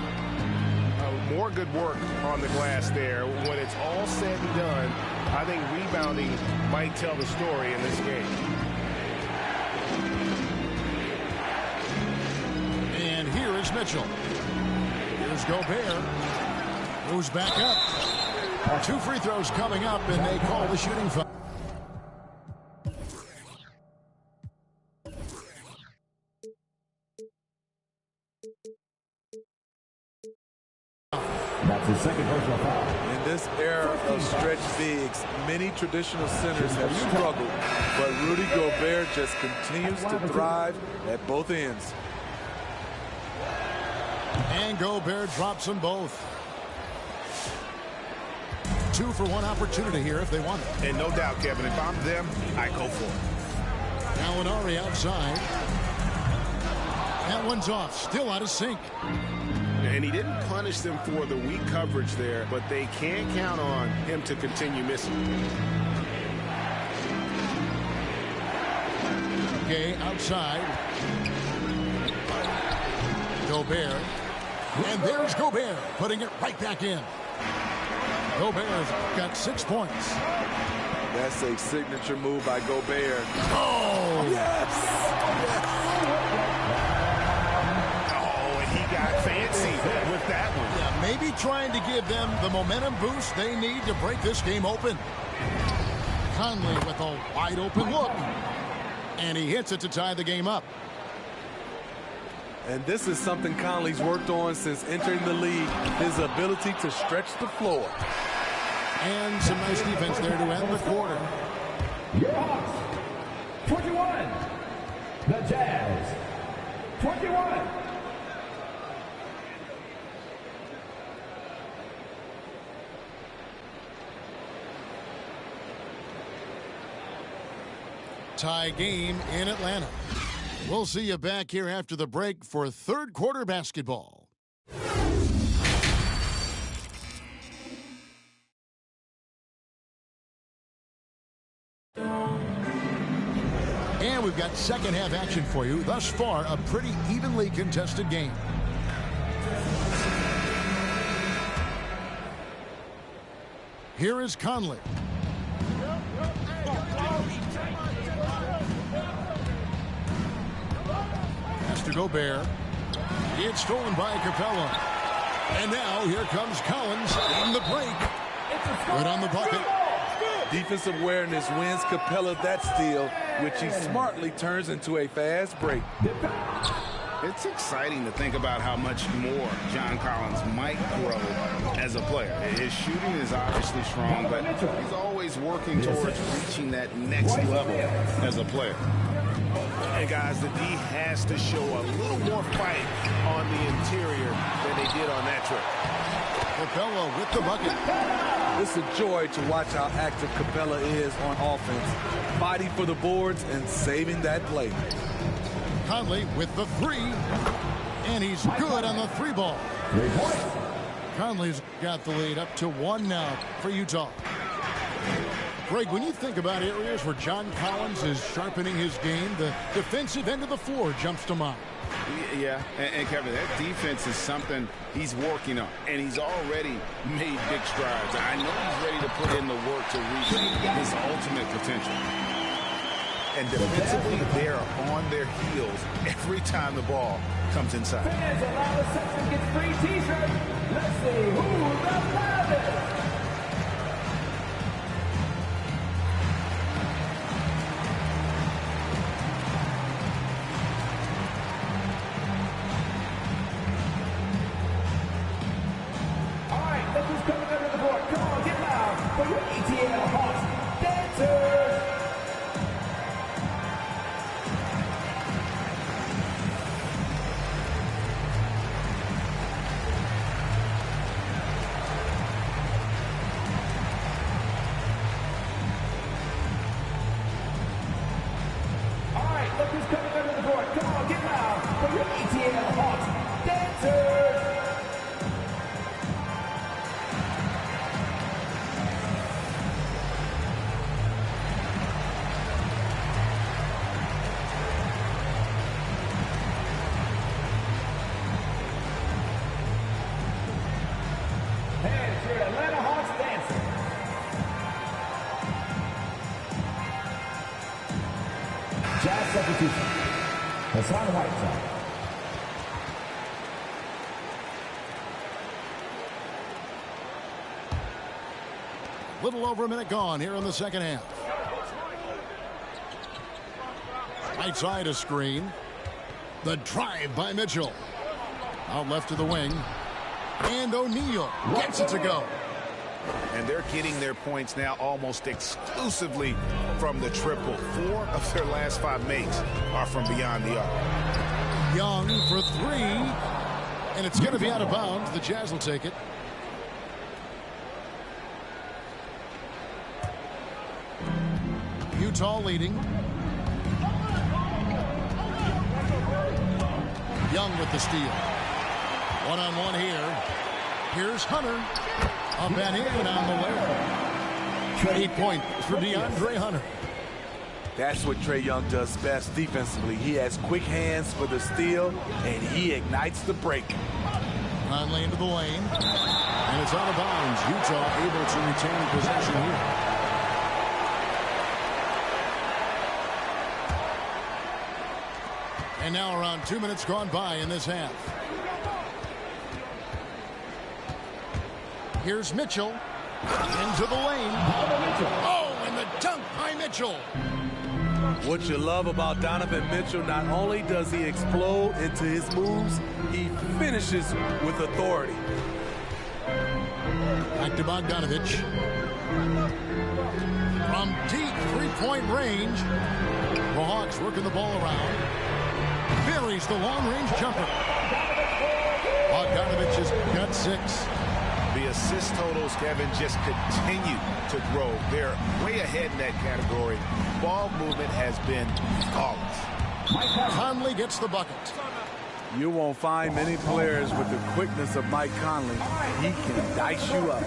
More good work on the glass there. When it's all said and done, I think rebounding might tell the story in this game. And here is Mitchell. Here's Gobert. Moves back up. 2 free throws coming up, and they call the shooting foul. That's his second personal foul. In this era of stretch bigs, many traditional centers have struggled, but Rudy Gobert just continues to thrive at both ends. And Gobert drops them both. 2 for 1 opportunity here if they want it. And no doubt, Kevin, if I'm them, I go for it. Gallinari outside. That one's off. Still out of sync. And he didn't punish them for the weak coverage there, but they can't count on him to continue missing. Okay, outside. Gobert. And there's Gobert, putting it right back in. Gobert's got 6 points. That's a signature move by Gobert. Oh! Yes! Oh, and he got fancy with that one. Yeah, maybe trying to give them the momentum boost they need to break this game open. Conley with a wide open look. And he hits it to tie the game up. And this is something Conley's worked on since entering the league, his ability to stretch the floor. And some nice defense there to end the quarter. Your Hawks, 21. The Jazz, 21. Tie game in Atlanta. We'll see you back here after the break for third quarter basketball. And we've got second half action for you. Thus far, a pretty evenly contested game. Here is Conley. Mr. Gobert. It's stolen by Capella. And now here comes Collins in the break. Good on the bucket. Defensive awareness wins Capella that steal, which he smartly turns into a fast break. It's exciting to think about how much more John Collins might grow as a player. His shooting is obviously strong, but he's always working towards reaching that next level as a player. Hey, guys, the D has to show a little more fight on the interior than they did on that trip. Capella with the bucket. It's a joy to watch how active Capella is on offense, fighting for the boards and saving that play. Conley with the three, and he's good on the three ball. Conley's got the lead up to 1 now for Utah. Greg, when you think about areas where John Collins is sharpening his game, the defensive end of the floor jumps to mind. Yeah, and Kevin, that defense is something he's working on, and he's already made big strides. I know he's ready to put in the work to reach his ultimate potential. And defensively, they are on their heels every time the ball comes inside. Fans around the section get free t-shirts. Let's see who's the loudest. All right, look who's coming under the board. Come on, get loud for your ETL Hawks dancers. Look who's coming under the board. Come on, get loud for your ETL Hawks dancers. Hands for your Atlanta Hawks dancers. Jazz substitution. Hassan Whiteside. Little over a minute gone here in the second half. Right side a screen. The drive by Mitchell. Out left to the wing. And O'Neal gets it to go. And they're getting their points now almost exclusively from the triple. 4 of their last 5 makes are from beyond the arc. Young for 3. And it's going to be out of bounds. The Jazz will take it. Utah leading. Young with the steal. One-on-one here. Here's Hunter. Up and in on the way. 8 points for DeAndre Hunter. That's what Trae Young does best defensively. He has quick hands for the steal, and he ignites the break. Conley into the lane. And it's out of bounds. Utah able to retain possession here. And now around 2 minutes gone by in this half. Here's Mitchell. Into the lane. Oh, and the dunk by Mitchell. What you love about Donovan Mitchell, not only does he explode into his moves, he finishes with authority. Back to Bogdanovich. From deep three-point range. The Hawks working the ball around. Buries the long-range jumper. Bogdanovich has got 6. The assist totals, Kevin, just continue to grow. They're way ahead in that category. Ball movement has been flawless. Conley gets the bucket. You won't find many players with the quickness of Mike Conley. He can dice you up.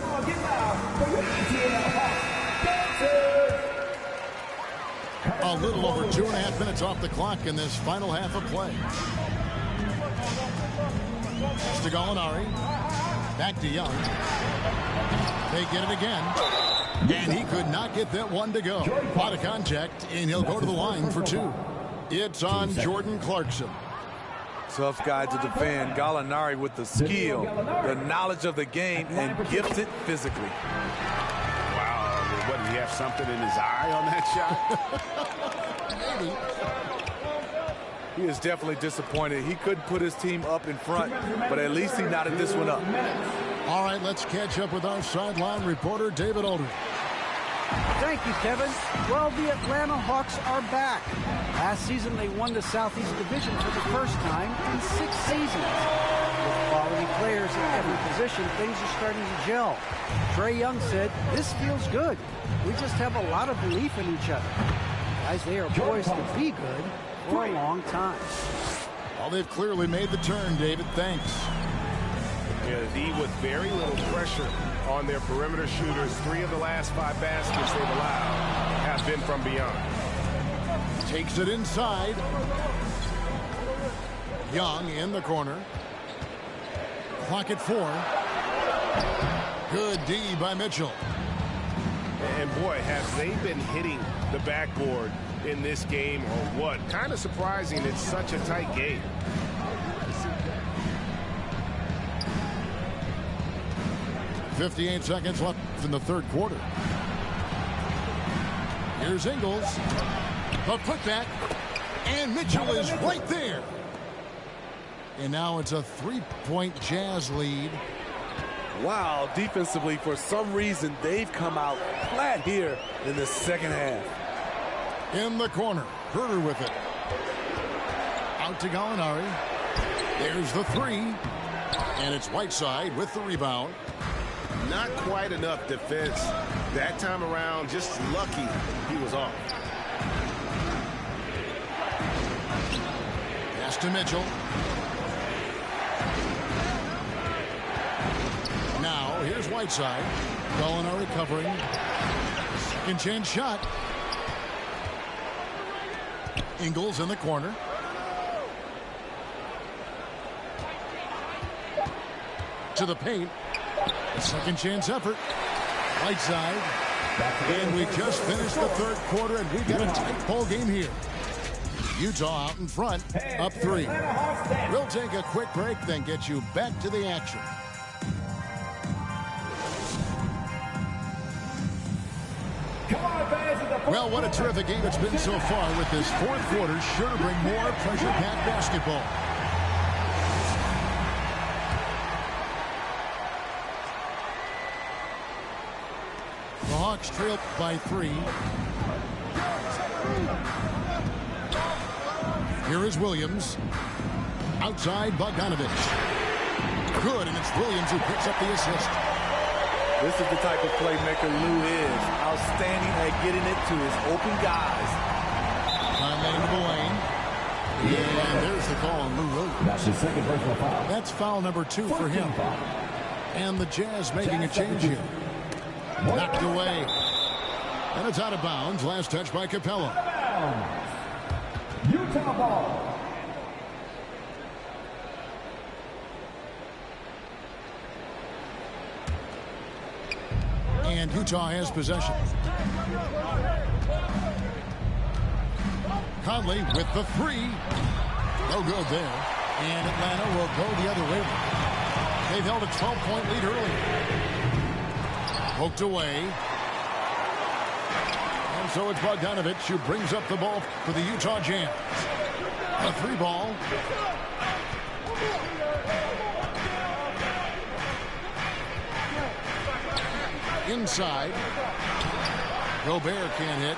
A little over 2.5 minutes off the clock in this final half of play. To Gallinari. Back to Young. They get it again. And he could not get that one to go. Out of contact, and he'll go to the line for 2. It's on Jordan Clarkson. Tough guy to defend. Gallinari with the skill, the knowledge of the game, and gifted physically. Wow, what, did he have something in his eye on that shot? Maybe. He is definitely disappointed. He couldn't put his team up in front, but at least he knotted this one up. All right, let's catch up with our sideline reporter, David Aldridge. Thank you, Kevin. Well, the Atlanta Hawks are back. Last season, they won the Southeast Division for the first time in 6 seasons. With quality players at every position, things are starting to gel. Trae Young said, "This feels good. We just have a lot of belief in each other." Guys, they are poised to be good for a long time. Well, they've clearly made the turn, David. Thanks. Yeah, the D with very little pressure on their perimeter shooters. 3 of the last 5 baskets they've allowed have been from beyond. Takes it inside. Young in the corner. Clock at 4. Good D by Mitchell. And boy, have they been hitting the backboard in this game or what? Kind of surprising it's such a tight game. .58 seconds left in the third quarter. Here's Ingles. The putback. And Mitchell is right there. And now it's a 3-point Jazz lead. Wow, defensively, for some reason, they've come out flat here in the second half. In the corner. Herter with it. Out to Gallinari. There's the 3. And it's Whiteside with the rebound. Not quite enough defense that time around. Just lucky he was off. Pass to Mitchell. Now here's Whiteside. Gallinari covering. Second chance shot. Ingles in the corner. To the paint. Second chance effort. Whiteside. And we just finished the third quarter, and we've got a tight ball game here. Utah out in front, up 3. We'll take a quick break, then get you back to the action. Well, what a terrific game it's been so far, with this fourth quarter sure to bring more pressure-packed basketball. The Hawks trail by 3. Here is Williams. Outside Bogdanovich. Good, and it's Williams who picks up the assist. This is the type of playmaker Lou is. Outstanding at getting it to his open guys. Lane to the lane. And there's the call on Lou Williams. That's his second personal foul. That's foul number 2 for him. And the Jazz making a change here. Knocked away. And it's out of bounds. Last touch by Capella. Utah ball. And Utah has possession. Conley with the 3. No good there. And Atlanta will go the other way. They've held a 12-point lead early. Poked away. And so it's Bogdanovich who brings up the ball for the Utah Jazz. A 3 ball. Inside. Gobert can't hit.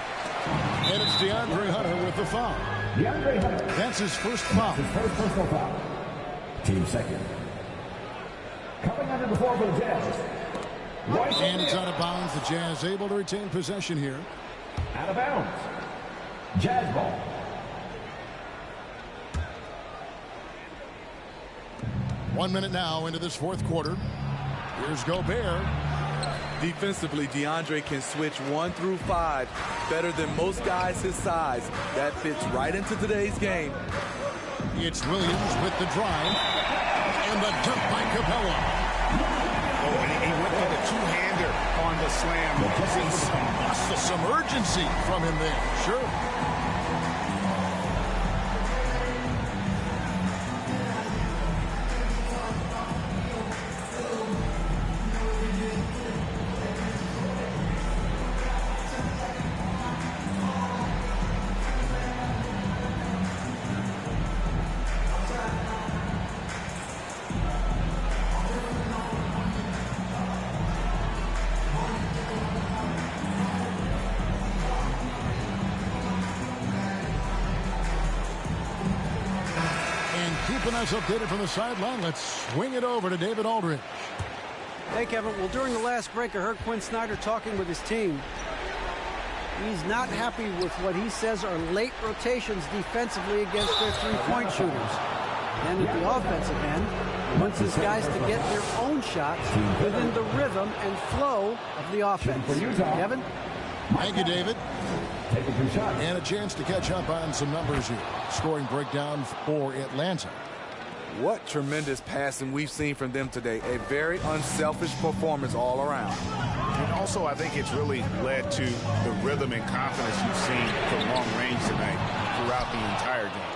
And it's DeAndre Hunter with the foul. DeAndre Hunter. That's his first foul. His first personal foul. Team second. Coming under the floor for the Jazz. And it's out of bounds. The Jazz able to retain possession here. Out of bounds. Jazz ball. One minute now into this fourth quarter. Here's Gobert. Defensively, DeAndre can switch 1 through 5 better than most guys his size. That fits right into today's game. It's Williams with the drive. And the dunk by Capella. Oh, and he went for the two-hander on the slam. Some urgency from him there. Sure. keeping us updated from the sideline. Let's swing it over to David Aldridge. Hey, Kevin. Well, during the last break, I heard Quinn Snyder talking with his team. He's not happy with what he says are late rotations defensively against their three-point shooters. And at the offensive end, he wants his guys to get their own shots within the rhythm and flow of the offense. Kevin? Thank you, David. And a chance to catch up on some numbers here. Scoring breakdown for Atlanta. What tremendous passing we've seen from them today. A very unselfish performance all around. And also, I think it's really led to the rhythm and confidence you've seen from long range tonight throughout the entire game.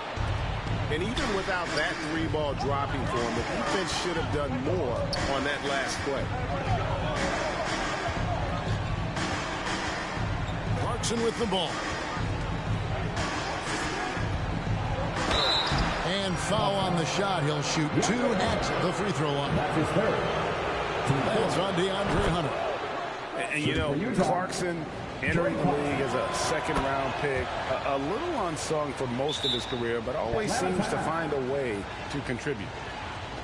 And even without that three-ball dropping for him, the defense should have done more on that last play. Clarkson with the ball. And foul on the shot. He'll shoot 2 at the free throw line. That's his third. That's on DeAndre Hunter. And you know, Clarkson entering the league as a second-round pick, a little unsung for most of his career, but always seems to find a way to contribute.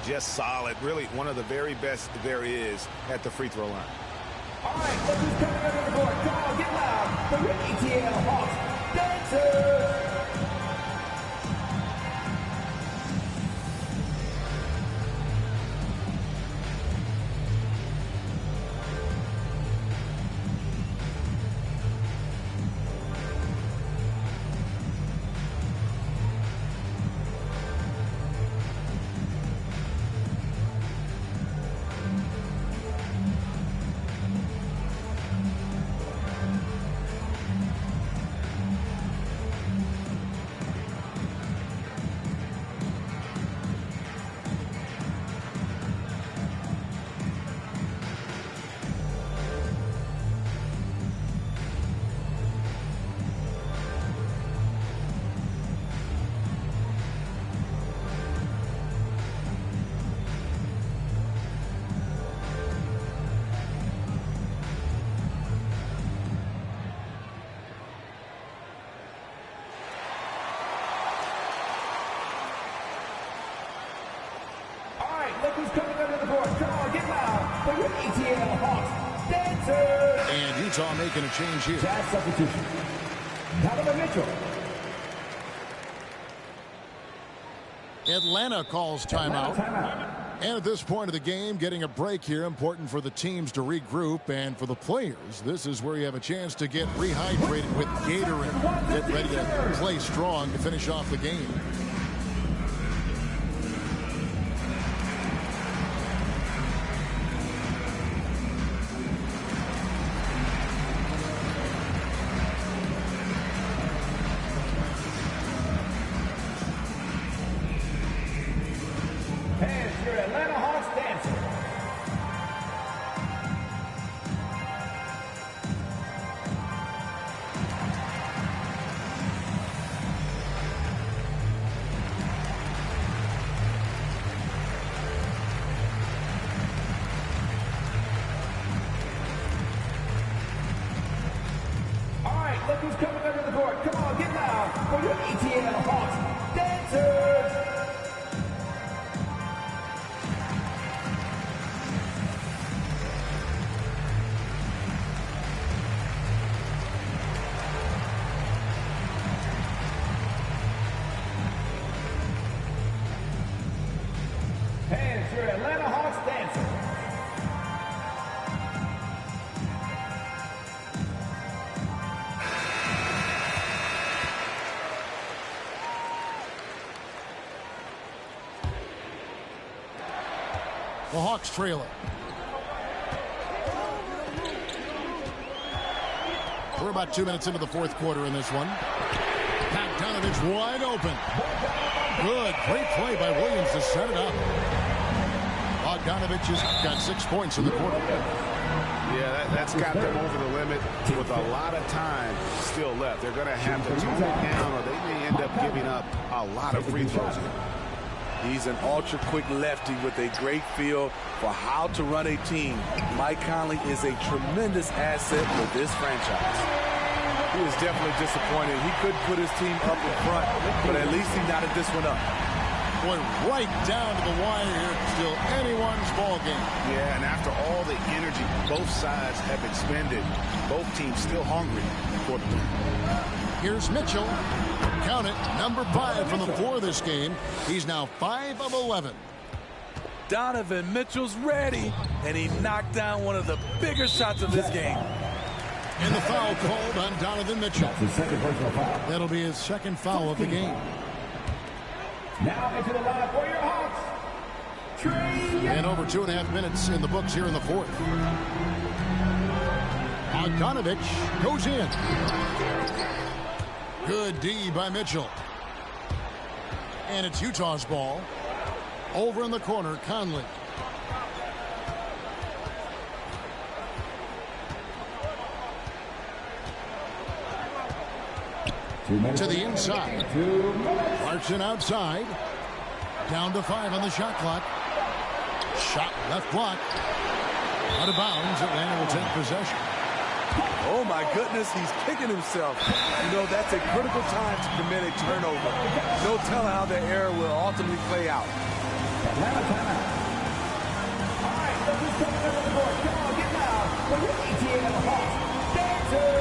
Just solid. Really one of the very best there is at the free throw line. All right, look who's coming under the board. Come on, get loud for your ATL Hawks dancers. Look who's coming under the board. Come on, get loud for your ATL Hawks dancers. And Utah making a change here. Jazz substitution. Donovan Mitchell. Atlanta calls timeout. And at this point of the game, getting a break here, important for the teams to regroup. And for the players, this is where you have a chance to get rehydrated with Gatorade. Get ready to play strong to finish off the game. Look who's coming under the board. Come on, get loud for your ATL Hawks dancers. Hands your Atlanta Hawks dancers. The Hawks trail it. We're about 2 minutes into the fourth quarter in this one. Bogdanovich wide open. Good. Great play by Williams to set it up. Bogdanovich has got 6 points in the quarter. Yeah, that's got them over the limit with a lot of time still left. They're going to have to tone it down or they may end up giving up a lot of free throws here. He's an ultra-quick lefty with a great feel for how to run a team. Mike Conley is a tremendous asset for this franchise. He was definitely disappointed. He couldn't put his team up in front, but at least he knotted this one up. Boy, right down to the wire here. Still anyone's ball game. Yeah, and after all the energy both sides have expended, both teams still hungry for the win. Here's Mitchell. Count it, number 5 from the floor this game. He's now 5 of 11. Donovan Mitchell's ready, and he knocked down one of the bigger shots of this game. And the foul called on Donovan Mitchell. That's his second personal foul. That'll be his second foul of the game. Now into the lineup for your Hawks. And over 2.5 minutes in the books here in the fourth. Bogdanovich goes in. Good D by Mitchell. And it's Utah's ball. Over in the corner, Conley. To the inside. Clarkson outside. Down to 5 on the shot clock. Shot left block. Out of bounds. Atlanta will take possession. Oh, my goodness, he's kicking himself. You know, that's a critical time to commit a turnover. No telling how the error will ultimately play out. Atlanta timeout. All right, let's just come to the board. Come on, get loud for your ETA and the Hawks. Dancers!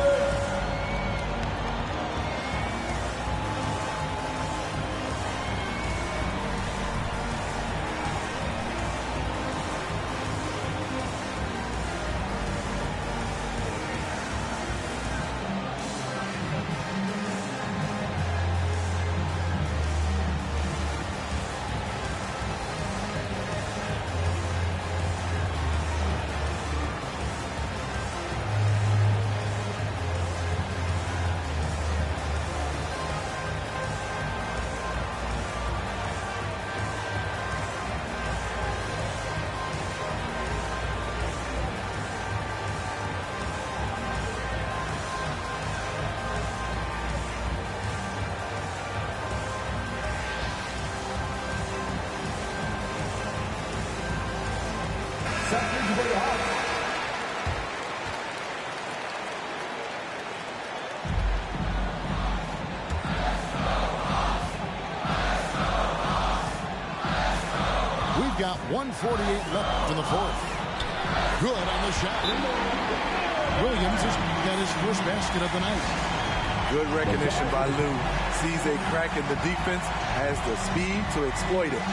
We've got 1:48 left in the fourth. Good on the shot. Williams has got his first basket of the night. Good recognition by Lou. Sees a crack in the defense, has the speed to exploit it.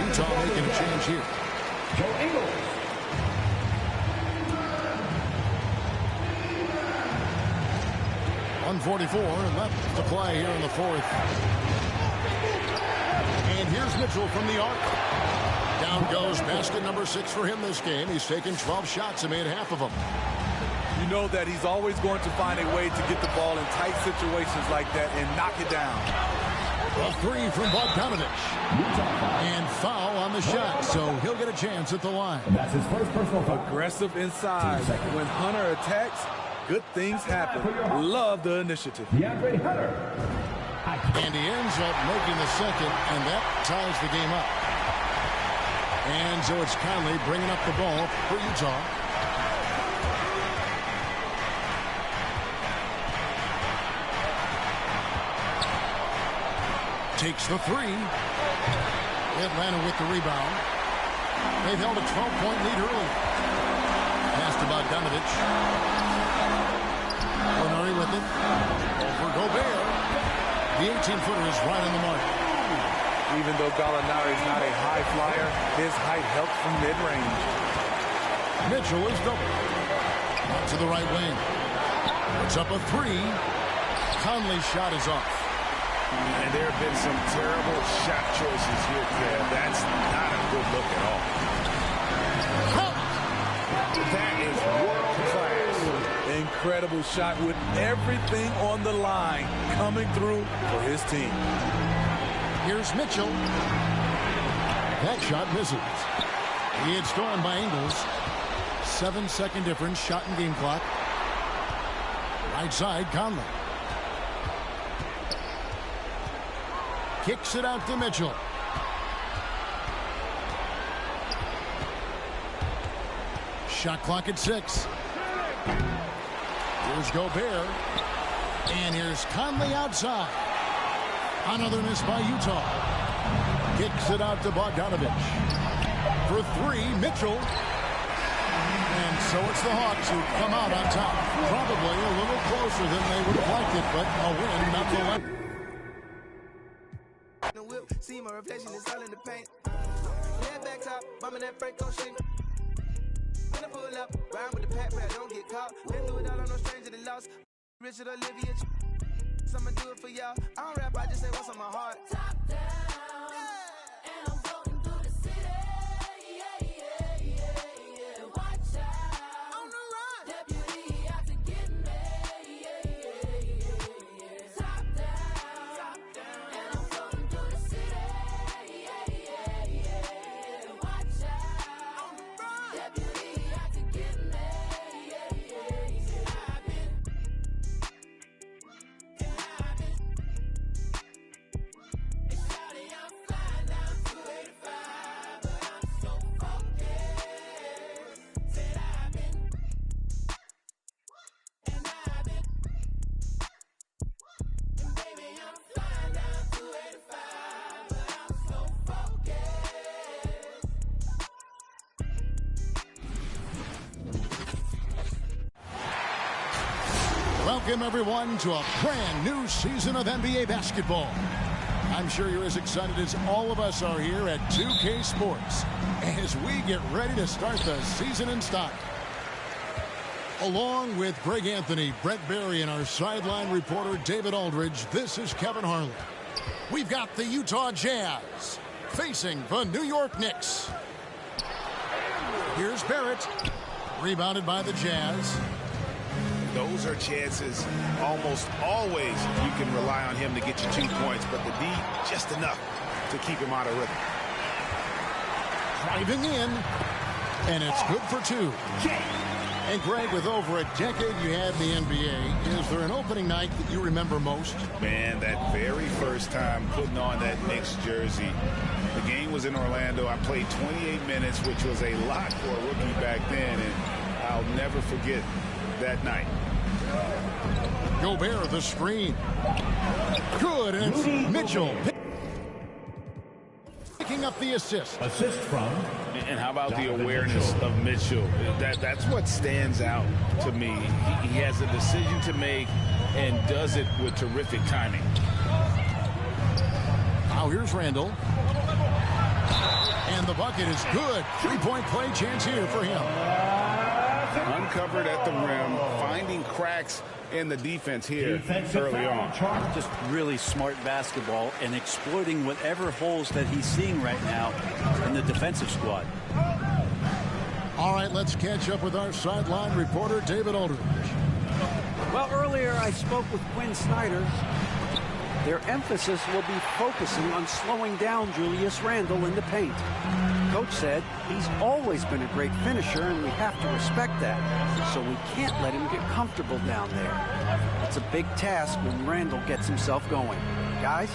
Utah making a change here. Joe Ingles. .144 left to play here in the fourth. And here's Mitchell from the arc. Down goes basket number 6 for him this game. He's taken 12 shots and made half of them. You know that he's always going to find a way to get the ball in tight situations like that and knock it down. A 3 from Bogdanovich. And foul on the shot, so he'll get a chance at the line. That's his first personal foul. Aggressive inside. When Hunter attacks, good things happen. Love the initiative. DeAndre Hunter. And he ends up making the second, and that ties the game up. And so it's Conley bringing up the ball for Utah. Takes the 3. Atlanta with the rebound. They've held a 12-point lead early. Pass to Bogdanovich. Murray with it. Over Gobert. The 18-footer is right on the mark. Even though Gallinari is not a high flyer, his height helps from mid-range. Mitchell is double. To the right wing. Puts up a 3. Conley's shot is off. And there have been some terrible shot choices here, Kev. That's not a good look at all. That is world class. incredible shot with everything on the line coming through for his team. Here's Mitchell. That shot misses. He had stolen by Ingles. 7-second difference, shot and game clock. Right side, Conley. Kicks it out to Mitchell. Shot clock at 6. Here's Gobert. And here's Conley outside. Another miss by Utah. Kicks it out to Bogdanovich. For 3, Mitchell. And so it's the Hawks who come out on top. Probably a little closer than they would have liked it, but a win nonetheless. See my reflection is all in the paint. Head back top, bumming that break on shit. When I pull up, ride with the pat, don't get caught. Been through it all, I'm no stranger to loss. Richard Olivia, I'ma do it for y'all. I don't rap, I just say what's on my heart. Top down, and I'm floating through the city. Watch out, on the run. Deputy out to get me. Top down, and I'm floating through the city. Watch out, on the run. Deputy out to get me. Welcome, everyone, to a brand new season of NBA basketball. I'm sure you're as excited as all of us are here at 2K Sports as we get ready to start the season in style. Along with Greg Anthony, Brett Barry, and our sideline reporter David Aldridge, this is Kevin Harlan. We've got the Utah Jazz facing the New York Knicks. Here's Barrett, rebounded by the Jazz. Those are chances almost always you can rely on him to get you 2 points, but the D just enough to keep him out of rhythm. Driving in, and it's good for 2. And Greg, with over a decade you had in the NBA, is there an opening night that you remember most? Man, that very first time putting on that Knicks jersey. The game was in Orlando. I played 28 minutes, which was a lot for a rookie back then, and I'll never forget that night. Gobert, the screen. Good, and it's Mitchell picking up the assist. Assist from. And how about the awareness of Mitchell? That's what stands out to me. He has a decision to make and does it with terrific timing. Now here's Randall. And the bucket is good. 3-point play chance here for him. Uncovered at the rim, finding cracks in the defense here early on. Just really smart basketball and exploiting whatever holes that he's seeing right now in the defensive squad. All right, let's catch up with our sideline reporter, David Aldridge. Well, earlier I spoke with Quinn Snyder. Their emphasis will be focusing on slowing down Julius Randle in the paint. Coach said he's always been a great finisher, and we have to respect that. So we can't let him get comfortable down there. It's a big task when Randle gets himself going. Guys?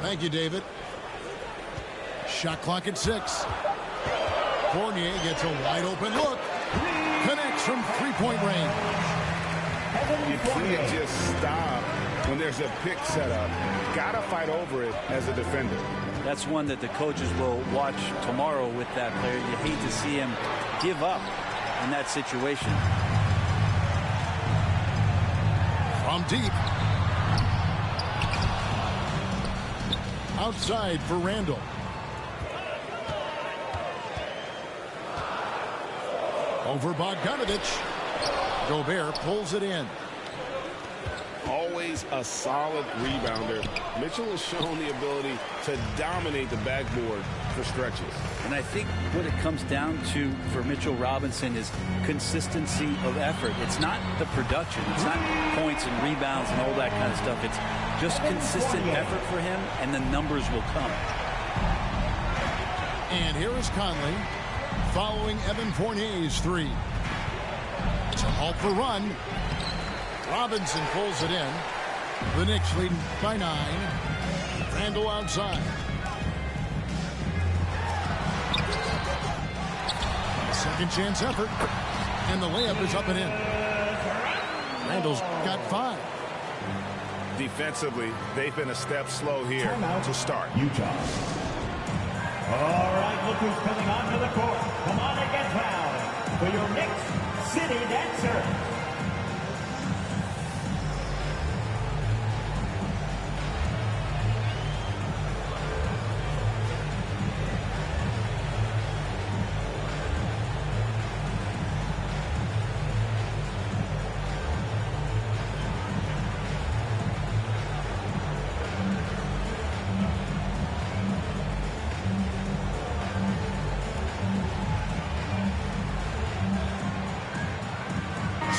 Thank you, David. Shot clock at 6. Fournier gets a wide-open look. Connects from 3-point range. You can't just stop when there's a pick set up. Gotta fight over it as a defender. That's one that the coaches will watch tomorrow with that player. You hate to see him give up in that situation. From deep. Outside for Randall. Over Bogdanovich. Gobert pulls it in. Always a solid rebounder. Mitchell has shown the ability to dominate the backboard for stretches. And I think what it comes down to for Mitchell Robinson is consistency of effort. It's not the production. It's not points and rebounds and all that kind of stuff. It's just consistent effort for him, and the numbers will come. And here is Conley following Evan Fournier's three. It's a halt for run. Robinson pulls it in. The Knicks lead by 9. Randall outside. Second chance effort. And the layup is up and in. Randall's got 5. Defensively, they've been a step slow here to start. Utah. All right, look who's coming onto the court. Come on and get fouled for your Knicks City Dancer.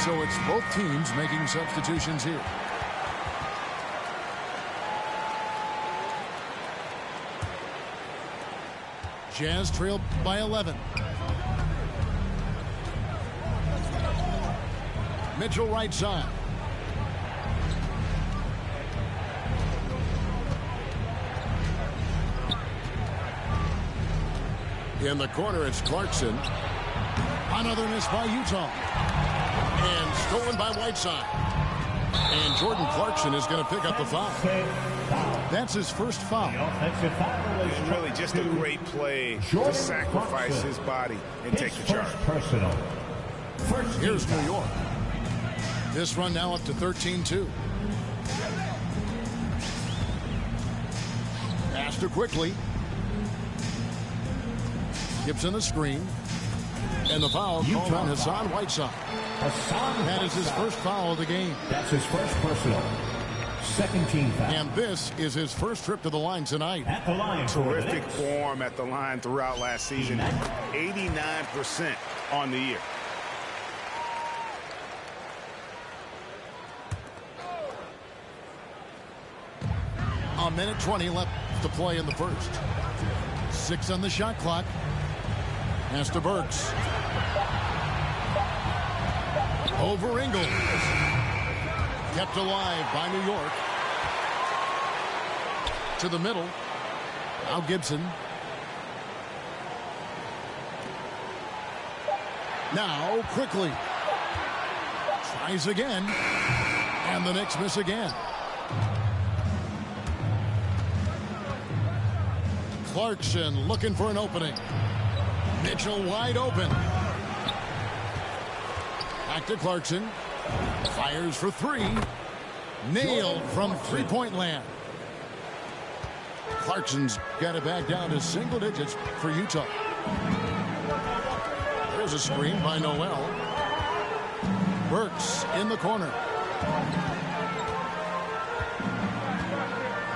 So it's both teams making substitutions here. Jazz trail by 11. Mitchell right side. In the corner, it's Clarkson. Another miss by Utah. And stolen by Whiteside. And Jordan Clarkson is going to pick up the foul. That's his first foul. It's really just a great play to sacrifice his body and take the charge. Here's New York. This run now up to 13-2. Faster quickly. Gibson the screen. And the foul called on Hassan Whiteside. That is his first foul of the game. That's his first personal. Second team foul. And this is his first trip to the line tonight. At the line. Terrific form at the line throughout last season. 89% on the year. A minute 20 left to play in the first. 6 on the shot clock. Pass to Burks. Over Ingles. Kept alive by New York. To the middle. Now Gibson. Now quickly. Tries again. And the Knicks miss again. Clarkson looking for an opening. Mitchell wide open. Back to Clarkson. Fires for 3. Nailed from three-point land. Clarkson's got it back down to single digits for Utah. There's a screen by Noel. Burks in the corner.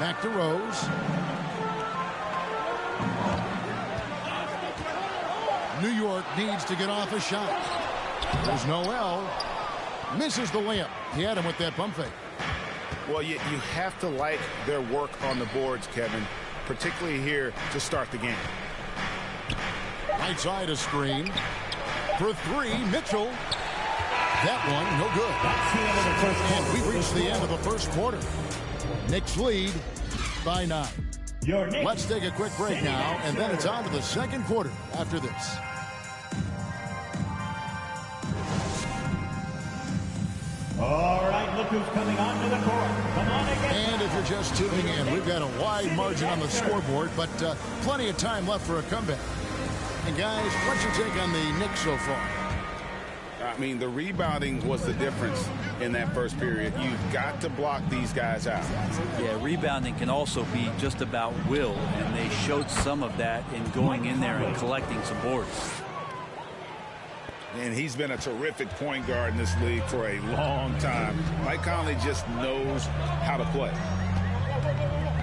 Back to Rose. New York needs to get off a shot. There's Noel. Misses the layup. He had him with that pump fake. Well, you have to like their work on the boards, Kevin, particularly here to start the game. Right side a screen. For 3, Mitchell. That one, no good. And we reached the end of the first quarter. Knicks lead by 9. Let's take a quick break now, and then it's on to the second quarter after this. All right, look who's coming onto the court. Come on again. And if you're just tuning in, we've got a wide margin on the scoreboard, but plenty of time left for a comeback. And guys, what's your take on the Knicks so far? I mean, the rebounding was the difference in that first period. You've got to block these guys out. Yeah, rebounding can also be just about will, and they showed some of that in going in there and collecting some boards. And he's been a terrific point guard in this league for a long time. Mike Conley just knows how to play.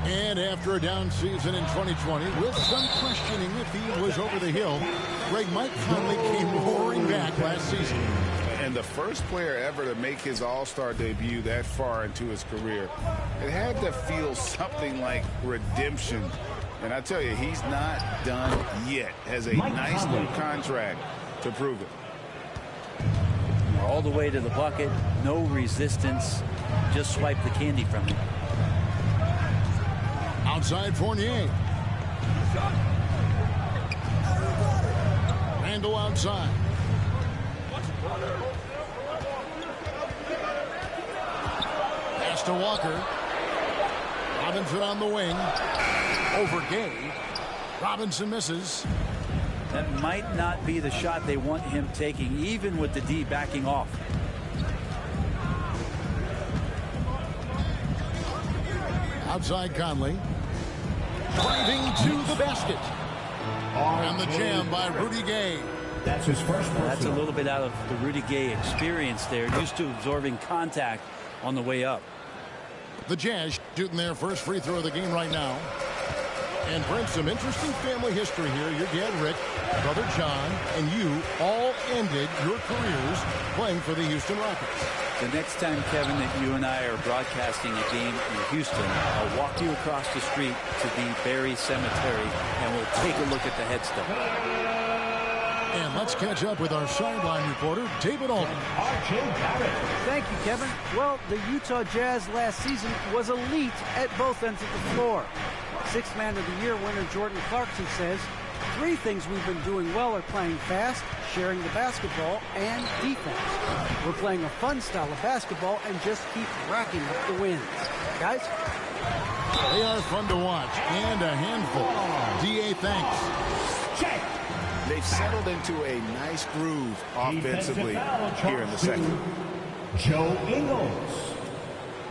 And after a down season in 2020, with some questioning if he was over the hill, Mike Conley came roaring back last season. And the first player ever to make his All-Star debut that far into his career, it had to feel something like redemption. And I tell you, he's not done yet. Has a nice new contract to prove it. All the way to the bucket, no resistance, just swipe the candy from him. Outside Fournier. Randall outside. Pass to Walker. Robinson on the wing. Over Gay. Robinson misses. That might not be the shot they want him taking, even with the D backing off. Outside Conley. Driving to the basket. And the jam by Rudy Gay. That's his first. That's a little bit out of the Rudy Gay experience there. Used to absorbing contact on the way up. The Jazz shooting their first free throw of the game right now. And Brent, some interesting family history here. Your dad, Rick, brother John, and you all ended your careers playing for the Houston Rockets. The next time, Kevin, that you and I are broadcasting a game in Houston, I'll walk you across the street to the Berry Cemetery, and we'll take a look at the headstone. And let's catch up with our sideline reporter, David Alden. Thank you, Kevin. Well, the Utah Jazz last season was elite at both ends of the floor. Sixth Man of the Year winner Jordan Clarkson says, 3 things we've been doing well are playing fast, sharing the basketball, and defense. We're playing a fun style of basketball and just keep racking up the wins. Guys? They are fun to watch and a handful. D.A. thanks. Check. They've settled into a nice groove offensively here in the second. Joe Ingles.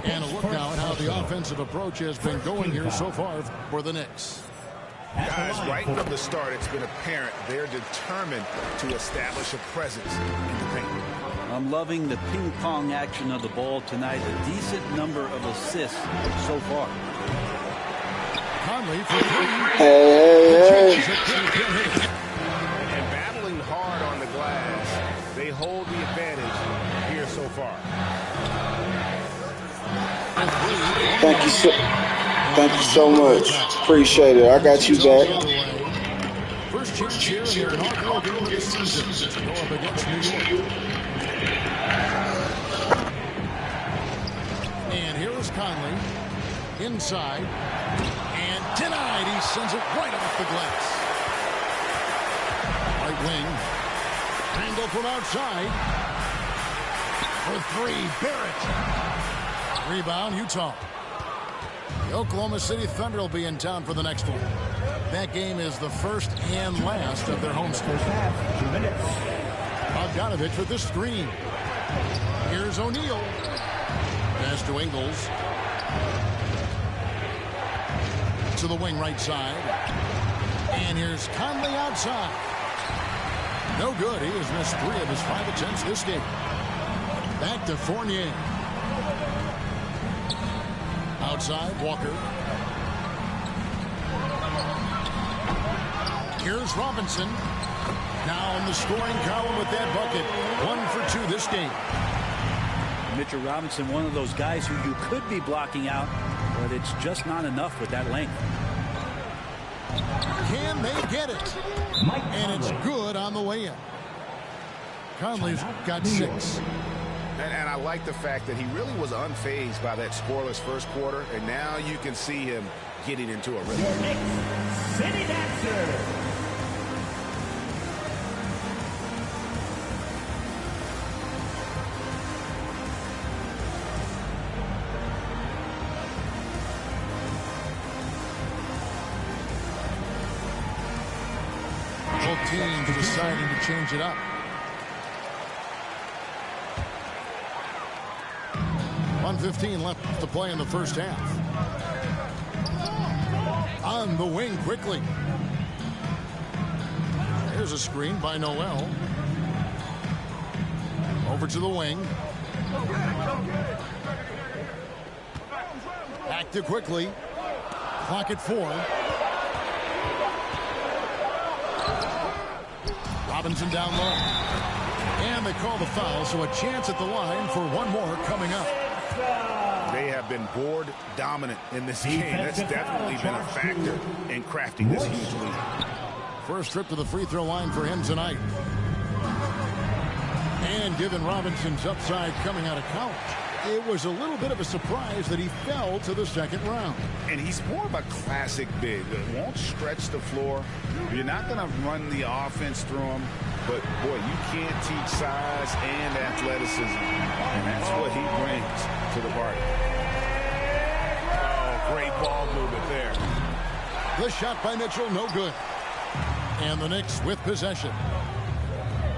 And a look now at how the offensive approach has been going here so far for the Knicks. Guys, right from the start, it's been apparent they're determined to establish a presence in the paint. I'm loving the ping pong action of the ball tonight. A decent number of assists so far. Conley for 3. Hey. And battling hard on the glass, they hold the advantage here so far. Thank you so much. Appreciate it. I got you back. First chance here in their inaugural game of the season to go up against New York. And here is Conley inside and denied. He sends it right off the glass. Right wing. Randall from outside for 3. Barrett. Rebound, Utah. The Oklahoma City Thunder will be in town for the next one. That game is the first and last of their home stretch. 2 minutes. Bogdanovich with the screen. Here's O'Neal. Pass to Ingles. To the wing right side. And here's Conley outside. No good. He has missed 3 of his 5 attempts this game. Back to Fournier. Outside, Walker. Here's Robinson. Now in the scoring column with that bucket. 1 for 2 this game. Mitchell Robinson, one of those guys who you could be blocking out, but it's just not enough with that length. Can they get it? And it's good on the way in. Conley's got 6. And I like the fact that he really was unfazed by that scoreless first quarter, and now you can see him getting into a rhythm. Your next City Dancer. Both teams deciding to change it up. .15 left to play in the first half. On the wing quickly. Here's a screen by Noel. Over to the wing. Back to quickly. clock at 4. Robinson down low. And they call the foul, so a chance at the line for one more coming up. They have been board dominant in this game. That's definitely been a factor in crafting this huge lead. First trip to the free throw line for him tonight. And given Robinson's upside coming out of college, it was a little bit of a surprise that he fell to the second round. And he's more of a classic big that won't stretch the floor. You're not going to run the offense through him. But, boy, you can't teach size and athleticism. And that's what he brings to the party. Oh, great ball movement there. The shot by Mitchell, no good. And the Knicks with possession.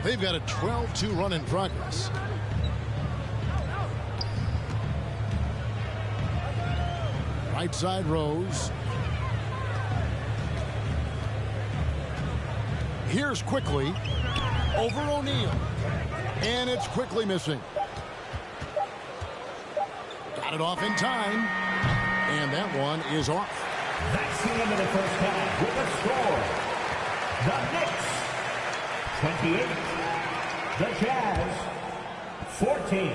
They've got a 12-2 run in progress. Right side Rose. Here's Quickly over O'Neal. And it's Quickly missing. Got it off in time. And that one is off. That's the end of the first half with a score. The Knicks 28. The Jazz 14.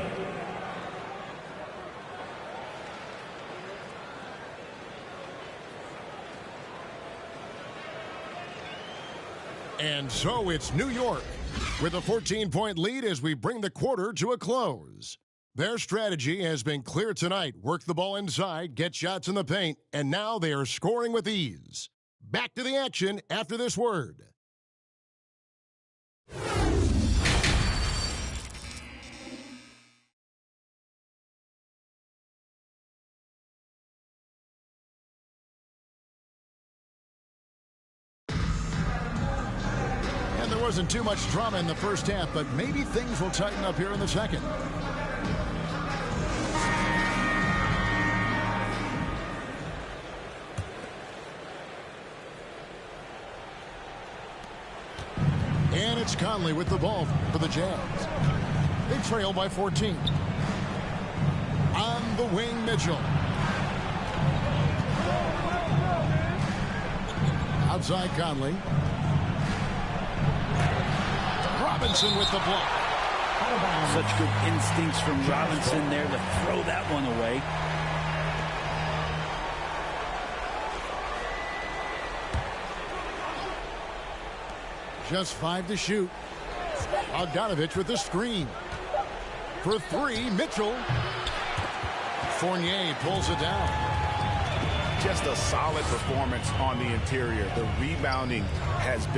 And so it's New York with a 14-point lead as we bring the quarter to a close. Their strategy has been clear tonight. Work the ball inside, get shots in the paint, and now they are scoring with ease. Back to the action after this word. There wasn't too much drama in the first half, but maybe things will tighten up here in the second. And it's Conley with the ball for the Jazz. They trail by 14. On the wing, Mitchell. Outside Conley. Robinson with the block. Such good instincts from Robinson there to throw that one away. Just 5 to shoot. Bogdanovich with the screen. For 3, Mitchell. Fournier pulls it down. Just a solid performance on the interior. The rebounding has been